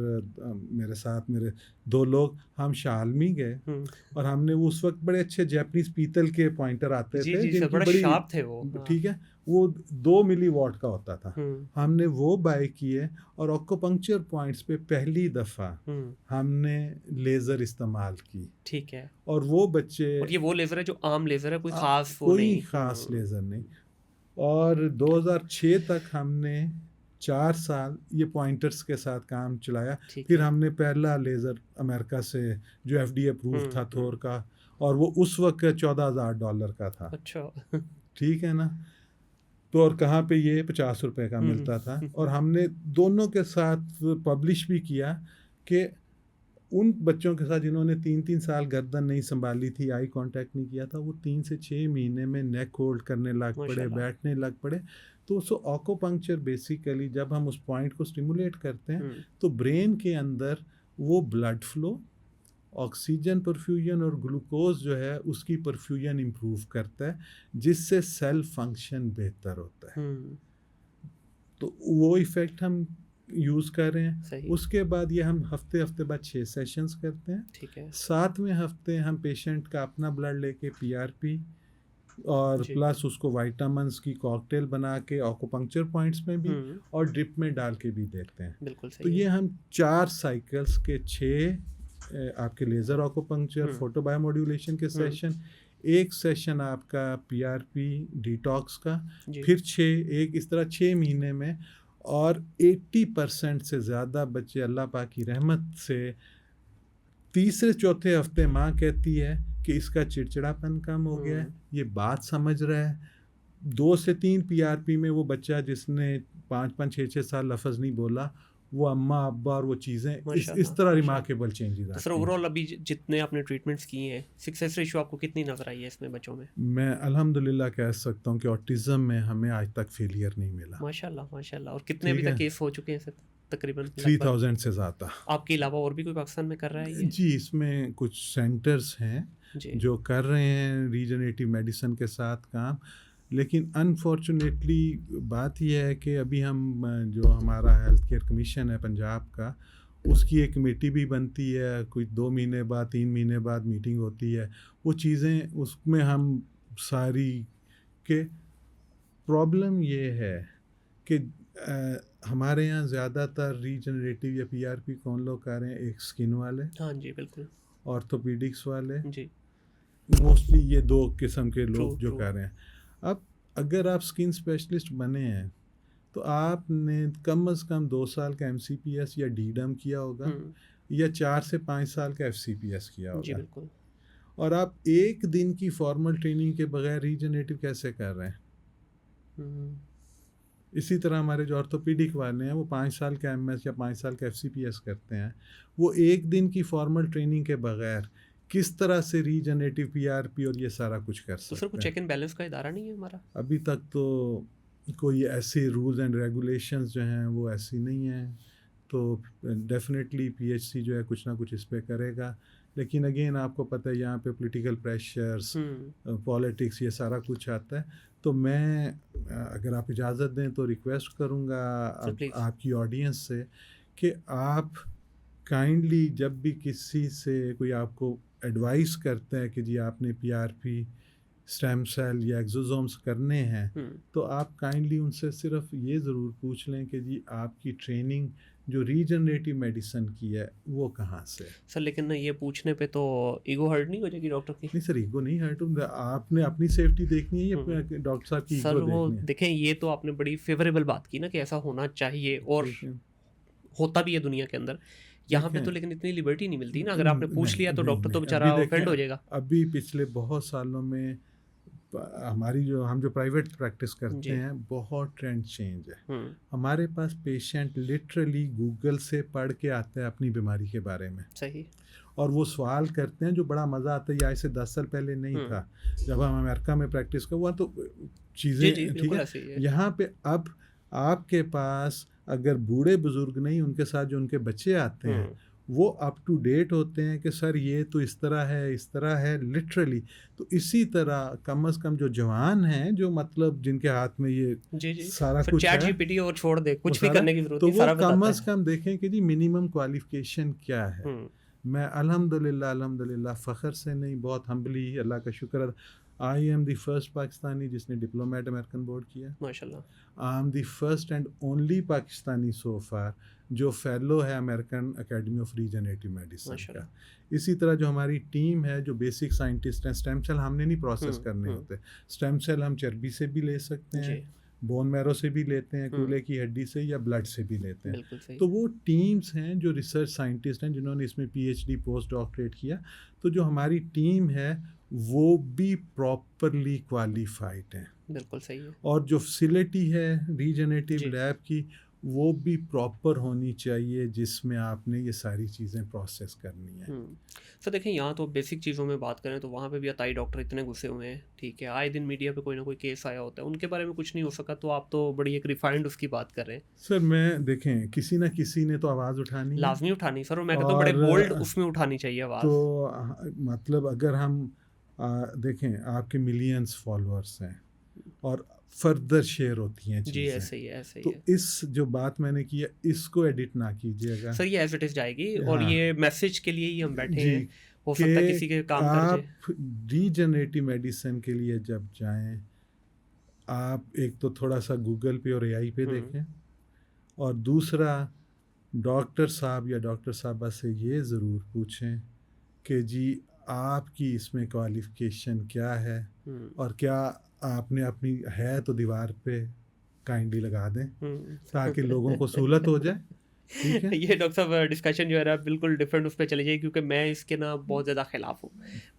मेरे साथ मेरे 2 लोग हम शालमी गए हुँ। और हमने वो उस वक़्त बड़े अच्छे जैपनीज़ पीतल के पॉइंटर आते जी, थे जी सर, जिनकी बड़ा बड़ी शार्प थे वो। हाँ। ठीक है, वो 2 मिली वॉट का होता था। हुँ, हमने वो बाय किए और एक्यूपंक्चर पॉइंट्स पे पहली दफ़ा हुँ, हमने लेज़र इस्तेमाल की ठीक है। और वो बच्चे और ये वो लेज़र है जो आम लेज़र है, कोई अ, ख़ास वो कोई नहीं। ख़ास हुँ, लेज़र नहीं। और 2006 तक हमने 4 साल ये पॉइंटर्स के साथ काम चलाया। ठीक फिर है। हमने पहला लेज़र अमेरिका से जो एफडीए अप्रूव हुँ, था हुँ। थोर का और वो उस वक़्त $14,000 का था। अच्छा। ठीक है ना? तो और कहाँ पे ये ₹50 का हुँ, मिलता था और हुँ। हमने दोनों के साथ पब्लिश भी किया कि उन बच्चों के साथ जिन्होंने 3-3 साल गर्दन नहीं सँभाली थी, आई कॉन्टैक्ट नहीं किया था, वो 3 से 6 महीने में नेक होल्ड करने लग पड़े, माशाल्लाह। बैठने लग पड़े। तो एक्यूपंक्चर बेसिकली जब हम उस पॉइंट को स्टिमुलेट करते हैं, हुँ, तो ब्रेन के अंदर वो ब्लड फ्लो, ऑक्सीजन परफ्यूजन और ग्लूकोज़ जो है उसकी परफ्यूजन इम्प्रूव करता है, जिससे सेल फंक्शन बेहतर होता है। हुँ, तो वो इफ़ेक्ट हम यूज़ कर रहे हैं। सही, उसके बाद ये हम हफ़्ते-हफ़्ते बाद 6 सेशंस करते हैं। ठीक है। 7वें हफ़्ते हम पेशेंट का अपना ब्लड लेके पीआरपी और जी। प्लस उसको विटामिन्स की कॉकटेल बना के एक्यूपंक्चर पॉइंट्स में भी हुँ, और ड्रिप में डाल के भी देते हैं। बिल्कुल तो सही ये है। हम 4 साइकिल्स के 6 आपके लेज़र एक्यूपंक्चर, हुँ, फोटो बायोमॉड्यूलेशन के हुँ, सेशन, 1 सेशन आपका पीआरपी डिटॉक्स का, जी। फिर 6 एक इस तरह 6 महीने में और 80% से ज़्यादा बच्चे अल्लाह पाक की रहमत से तीसरे चौथे हफ्ते माँ कहती है कि इसका चिड़चिड़ापन कम हो गया है, हुँ, ये बात समझ रहा है। 2 से 3 पीआरपी में वो बच्चा जिसने 5-5 6-6 साल लफ़्ज़ नहीं बोला, वो अम्मा, अब्बा और वो चीज़ें इस माशाल्लाह, तरह माशाल्लाह। रिमार्केबल चेंजेज़ तो सर आती हैं। ओवरऑल अभी जितने आपने ट्रीटमेंट्स किए हैं, सक्सेस रेशियो आपको कितनी नज़र आई है इसमें बच्चों में? मैं अल्हम्दुलिल्लाह कह सकता हूँ कि ऑटिज़्म में हमें आज तक फेलियर नहीं मिला। माशाल्लाह, माशाल्लाह। और कितने अभी ठीक तक है? केस हो चुके हैं सर तकरीबन लगभग? 3000 से ज़्यादा। आपके अलावा और भी कोई पाकिस्तान में कर रहा है ये? जी, इसमें कुछ सेंटर्स हैं जी। जो कर रहे हैं रीजनरेटिव मेडिसिन के साथ काम। लेकिन अनफॉर्चुनेटली बात ये है कि अभी हम जो हमारा हेल्थ केयर कमीशन है पंजाब का, उसकी एक कमेटी भी बनती है, कोई 2 महीने बाद 3 महीने बाद मीटिंग होती है। वो चीज़ें उसमें हम सारी के प्रॉब्लम ये है कि हमारे यहाँ ज़्यादातर रीजनरेटिव या पीआरपी कौन लोग कर रहे हैं, एक स्किन वाले, हाँ जी, बिल्कुल। ऑर्थोपेडिक्स वाले, जी, मोस्टली ये 2 किस्म के ट्रू, लोग जो ट्रू। कर रहे हैं। अब अगर आप स्किन स्पेशलिस्ट बने हैं, तो आपने कम से कम 2 साल का एमसीपीएस या डीडम किया होगा हुँ, या 4 से 5 साल का एफसीपीएस किया जी होगा। बिल्कुल। और आप 1 दिन की फॉर्मल ट्रेनिंग के बगैर रीजनरेटिव कैसे कर रहे हैं? हुँ, इसी तरह हमारे जो ऑर्थोपेडिक वाले हैं वो 5 साल का एमएस या 5 साल का एफसीपीएस करते हैं। वो 1 दिन की फॉर्मल ट्रेनिंग के बगैर किस तरह से रीजनरेटिव पीआरपी और ये सारा कुछ कर तो सर कुछ सकते हैं? चेक एंड बैलेंस का इदारा नहीं है हमारा? अभी तक तो कोई ऐसे रूल्स एंड रेगुलेशंस जो हैं वो ऐसी नहीं हैं। तो डेफिनेटली पीएचसी जो है कुछ ना कुछ इस पे करेगा। लेकिन अगेन आपको पता है यहाँ पे पॉलिटिकल प्रेशर्स, हुँ, पॉलिटिक्स ये सारा कुछ आता है। तो मैं अगर आप इजाज़त दें तो रिक्वेस्ट करूँगा सर अब प्लीज़। आपकी ऑडियंस से कि आप काइंडली जब भी किसी से कोई आपको एडवाइस करते हैं कि जी आपने पीआरपी, स्टेम सेल या एक्सोसोम्स करने हैं, हुँ, तो आप काइंडली उनसे सिर्फ ये ज़रूर पूछ लें कि जी आपकी ट्रेनिंग जो रीजनरेटिव मेडिसिन की है वो कहाँ से है? सर लेकिन ना ये पूछने पे तो ईगो हर्ट नहीं हो जाएगी डॉक्टर की? नहीं सर, ईगो नहीं हर्ट होगा, आपने अपनी सेफ्टी देखनी है या हुँ, डॉक्टर साहब की सर ईगो वो देखनी है? देखें ये तो आपने बड़ी फ़ेवरेबल बात की ना कि ऐसा होना चाहिए और ठीक है। होता भी है दुनिया के अंदर। यहाँ पे देखें तो लेकिन इतनी लिबर्टी नहीं मिलती ना, अगर आपने पूछ नहीं, लिया तो नहीं, डॉक्टर तो नहीं, बेचारा अभी देखें ऑफेंड हो जाएगा। अभी पिछले बहुत सालों में हमारी जो हम जो प्राइवेट प्रैक्टिस करते जी। हैं बहुत ट्रेंड चेंज है। हुँ, हमारे पास पेशेंट लिटरली गूगल से पढ़ के आता है अपनी बीमारी के बारे में सही। और वो सवाल करते हैं जो बड़ा मज़ा आता है। ये आज से 10 साल पहले नहीं हुँ, था। जब हम अमेरिका में प्रैक्टिस कर हुआ तो जी, जी, चीज़ें ठीक बिल्कुल है। ऐसे ही है। यहाँ पे अब आपके पास अगर बूढ़े बुज़ुर्ग नहीं, उनके साथ जो उनके बच्चे आते हैं, हुँ, वो अप टू डेट होते हैं कि सर ये तो इस तरह है लिटरली। तो इसी तरह कम से कम जो जवान हैं, जो मतलब जिनके हाथ में ये जी जी सारा फिर कुछ चैट है, जीपीटी और छोड़ दे, वो कुछ भी सारा, करने की जरूरत तो नहीं, वो सारा कम बताता से है। कम देखें कि जी मिनिमम क्वालिफिकेशन क्या है। मैं अल्हम्दुलिल्लाह फ़ख्र से नहीं, बहुत हम्बली, अल्लाह का शुक्र, I am the first Pakistani जिसने डिप्लोमेट अमेरिकन बोर्ड किया। माशाल्लाह। I am the first and only Pakistani so far जो फेलो है American academy of regenerative medicine माशाल्लाह। का। इसी तरह जो हमारी टीम है, जो बेसिक साइंटिस्ट हैं, स्टेम सेल हमने नहीं प्रोसेस करने होते। स्टेम सेल हम चर्बी से भी ले सकते हैं, जी बोन मैरो से भी लेते हैं, कूल्हे की हड्डी से, या ब्लड से भी लेते हैं। बिल्कुल सही। तो वो टीम्स हैं जो रिसर्च साइंटिस्ट हैं जिन्होंने इसमें पीएचडी पोस्ट डॉक्टरेट किया। तो जो हमारी टीम है वो भी प्रॉपरली क्वालिफाइड है, बिल्कुल सही है। और जो फैसिलिटी है रीजनरेटिव जी लैब की वो भी प्रॉपर होनी चाहिए, जिसमें आपने ये सारी चीज़ें प्रोसेस करनी है। सर देखें, यहाँ तो बेसिक चीज़ों में बात करें तो वहाँ पे भी अताई डॉक्टर इतने घुसे हुए हैं, ठीक है, आए दिन मीडिया पे कोई ना कोई केस आया होता है, उनके बारे में कुछ नहीं हो सका, तो आप तो बड़ी एक रिफाइंड उसकी बात कर रहे हैं। सर मैं देखें, किसी ना किसी ने तो आवाज़ उठानी है, लाजमी उठानी सर, और मैं कहता हूँ बड़े बोल्ड उसमें उठानी चाहिए आवाज़। तो मतलब अगर हम देखें, आपके मिलियंस फॉलोअर्स हैं और फर्दर शेयर होती हैं जी चीज़ें, ऐसे ही है, ऐसे ही तो है। इस जो बात मैंने की है इसको एडिट ना कीजिएगा सर ये एज इट इज़ जाएगी, और हाँ ये मैसेज के लिए ही हम बैठे जी, हैं, हो सकता है किसी के काम कर जाए। आप रीजनरेटिव मेडिसिन के लिए जब जाएं, आप एक तो थोड़ा सा गूगल पे और एआई पे देखें, और दूसरा डॉक्टर साहब या डॉक्टर साहबा से ये ज़रूर पूछें कि जी आपकी इसमें क्वालिफ़िकेशन क्या है, और क्या आपने अपनी है तो दीवार पे काइंडली लगा दें ताकि लोगों को सहूलत हो जाए। ठीक है, ये डॉक्टर साहब डिस्कशन जो है ना बिल्कुल डिफरेंट उस पर चली जाए, क्योंकि मैं इसके ना बहुत ज़्यादा ख़िलाफ़ हूँ।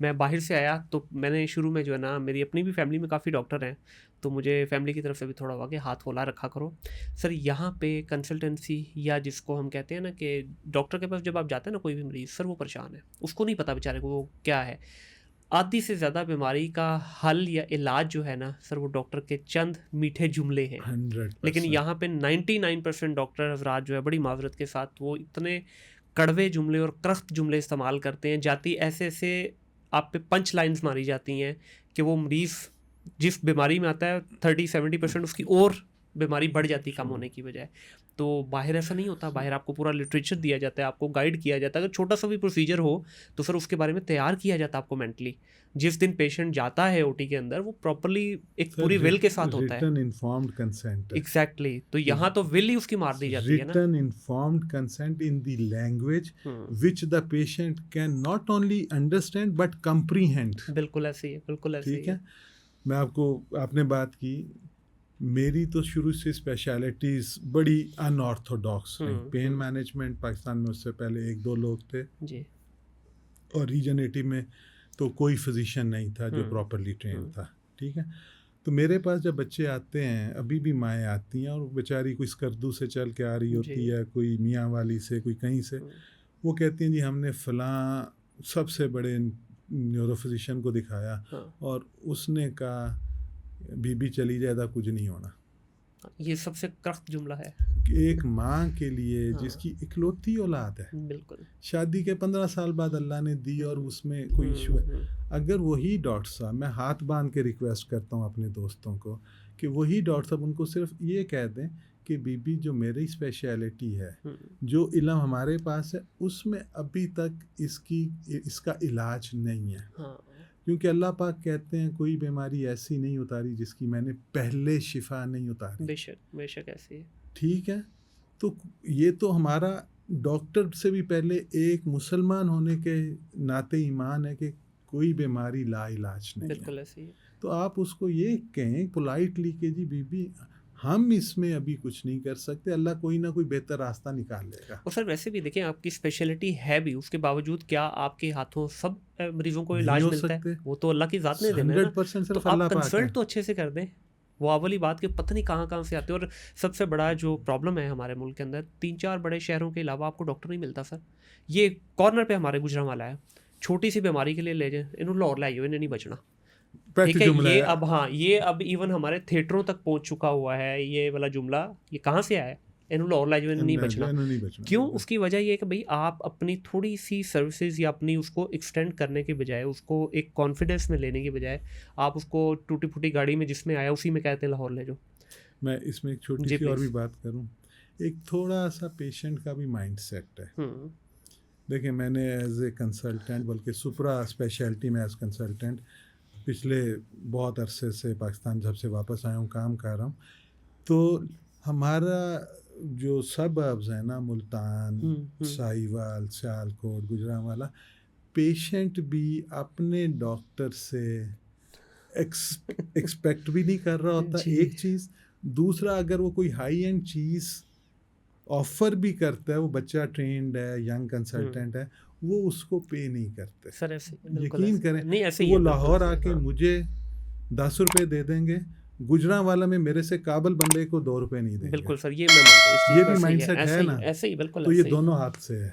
मैं बाहर से आया तो मैंने शुरू में जो है ना, मेरी अपनी भी फैमिली में काफ़ी डॉक्टर हैं, तो मुझे फैमिली की तरफ से भी थोड़ा हुआ कि हाथ होला रखा करो। सर यहाँ पे कंसल्टेंसी, या जिसको हम कहते हैं ना कि डॉक्टर के पास जब आप जाते हैं ना, कोई भी मरीज़, सर वो परेशान है, उसको नहीं पता बेचारे को वो क्या है। आधी से ज़्यादा बीमारी का हल या इलाज जो है ना सर, वो डॉक्टर के चंद मीठे जुमले हैं। 100%। लेकिन यहाँ पे 99% डॉक्टर हजरात जो है, बड़ी माजरत के साथ, वो इतने कड़वे जुमले और क्रख्त जुमले इस्तेमाल करते हैं, जाती ऐसे ऐसे आप पे पंच लाइन्स मारी जाती हैं कि वो मरीज़ जिस बीमारी में आता है 30-70% उसकी और बीमारी बढ़ जाती कम होने की बजाय। तो बाहर ऐसा नहीं होता, बाहर आपको पूरा लिटरेचर दिया जाता है, आपको गाइड किया जाता है। अगर छोटा सा भी प्रोसीजर हो तो सर उसके बारे में तैयार किया जाता है आपको मेंटली। जिस दिन पेशेंट जाता है ओटी के अंदर, वो प्रॉपरली एक पूरी विल के साथ होता है। Written informed consent. एग्जैक्टली, तो यहाँ तो विल ही उसकी मार दी जाती है ना। Written informed consent in the language which the patient can not only understand but comprehend. बिल्कुल ऐसे ही है, बिल्कुल ऐसे ही ठीक है। मैं आपको, आपने बात की, मेरी तो शुरू से स्पेशलिटीज़ बड़ी अनऑर्थोडॉक्स हैं। पेन मैनेजमेंट पाकिस्तान में उससे पहले 1-2 लोग थे जी, और रीजनरेटिव में तो कोई फिजिशियन नहीं था जो प्रॉपरली ट्रेन था। ठीक है, तो मेरे पास जब बच्चे आते हैं, अभी भी माएँ आती हैं और बेचारी कोई स्कर्दू से चल के आ रही होती है, कोई मियाँ वाली से, कोई कहीं से, वो कहती हैं जी हमने फ़लाँ सबसे बड़े न्यूरो फिजिशियन को दिखाया और उसने कहा बीबी चली जाएगा, कुछ नहीं होना। ये सबसे क्रख्त जुमला है एक माँ के लिए जिसकी इकलौती औलाद है, बिल्कुल, शादी के 15 साल बाद अल्लाह ने दी और उसमें कोई इशू है, अगर वही डॉक्टर साहब, मैं हाथ बांध के रिक्वेस्ट करता हूँ अपने दोस्तों को कि वही डॉक्टर साहब उनको सिर्फ ये कह दें कि बीबी जो मेरी स्पेशलिटी है, जो इल्म हमारे पास है, उसमें अभी तक इसका इलाज नहीं है। क्योंकि अल्लाह पाक कहते हैं कोई बीमारी ऐसी नहीं उतारी जिसकी मैंने पहले शिफा नहीं उतारी। बेशक बेशक ऐसी है। ठीक है, तो ये तो हमारा डॉक्टर से भी पहले एक मुसलमान होने के नाते ईमान है कि कोई बीमारी ला इलाज नहीं है। बिल्कुल ऐसी है। तो आप उसको ये कहें पोलाइटली कि जी बीबी हम इसमें अभी कुछ नहीं कर सकते, अल्लाह कोई ना कोई बेहतर रास्ता निकाल लेगा। और सर वैसे भी देखिए, आपकी स्पेशलिटी है भी, उसके बावजूद क्या आपके हाथों सब मरीजों को इलाज मिलता है? वो तो अल्लाह की ज़ात ने देना है ना। 100% तो आप कंसल्ट तो अच्छे से कर दें। वो वाली बात कि पता नहीं कहाँ से आते हैं। और सबसे बड़ा जो प्रॉब्लम है हमारे मुल्क के अंदर, 3-4 बड़े शहरों के अलावा आपको डॉक्टर नहीं मिलता सर। ये कॉर्नर पे हमारे गुजरांवाला है, छोटी सी बीमारी के लिए ले जाए, इन्होंने लाहौर लाई हो, इन्हें नहीं बचना। ठीक है, ये अब, हाँ, ये अब इवन हमारे थिएटरों तक पहुंच चुका हुआ है ये वाला जुमला। ये कहाँ से आया है? एनुअलाइज में नहीं बचना। नहीं बचना। क्यों? उसकी वजह ये है कि भाई आप अपनी थोड़ी सी सर्विसेज या अपनी उसको एक्सटेंड करने के बजाय, उसको एक कॉन्फिडेंस में लेने के बजाय, आप उसको टूटी फूटी गाड़ी में जिसमें आया उसी में कहते हैं लाहौर ले जाओ। मैं इसमें एक छोटी जी सी और भी प्लीज। बात करूं, एक थोड़ा सा पेशेंट का भी माइंड सेट है। देखिए, मैंने एज ए कंसल्टेंट, बल्कि सुपरा स्पेशलिटी में एज कंसल्टेंट पिछले बहुत अरसे से, पाकिस्तान जब से वापस आया हूँ, काम कर रहा हूँ। तो हमारा जो सबअर्ब्स है ना, मुल्तान, साहिवाल, सियालकोट, गुजरांवाला, पेशेंट भी अपने डॉक्टर से एक्सपेक्ट भी नहीं कर रहा होता, जी। एक चीज़। दूसरा, अगर वो कोई हाई एंड चीज़ ऑफर भी करता है, वो बच्चा ट्रेंड है, यंग कंसल्टेंट है, वो उसको पे नहीं करते। सर ऐसे बिल्कुल यकीन ऐसे करें, नहीं, ऐसे तो ही वो है, बिल्कुल लाहौर ऐसे, आके हाँ। मुझे 10 रुपए दे देंगे, गुजरांवाला में मेरे से काबल बंदे को 2 रुपए नहीं देंगे। बिल्कुल सर, ये मैं मानता हूँ, इस चीज़ ये को भी ऐसे ही है, माइंडसेट ऐसे है ही ना, है, ऐसे ही बिल्कुल तो ये ऐसे ही है। दोनों हाथ से है।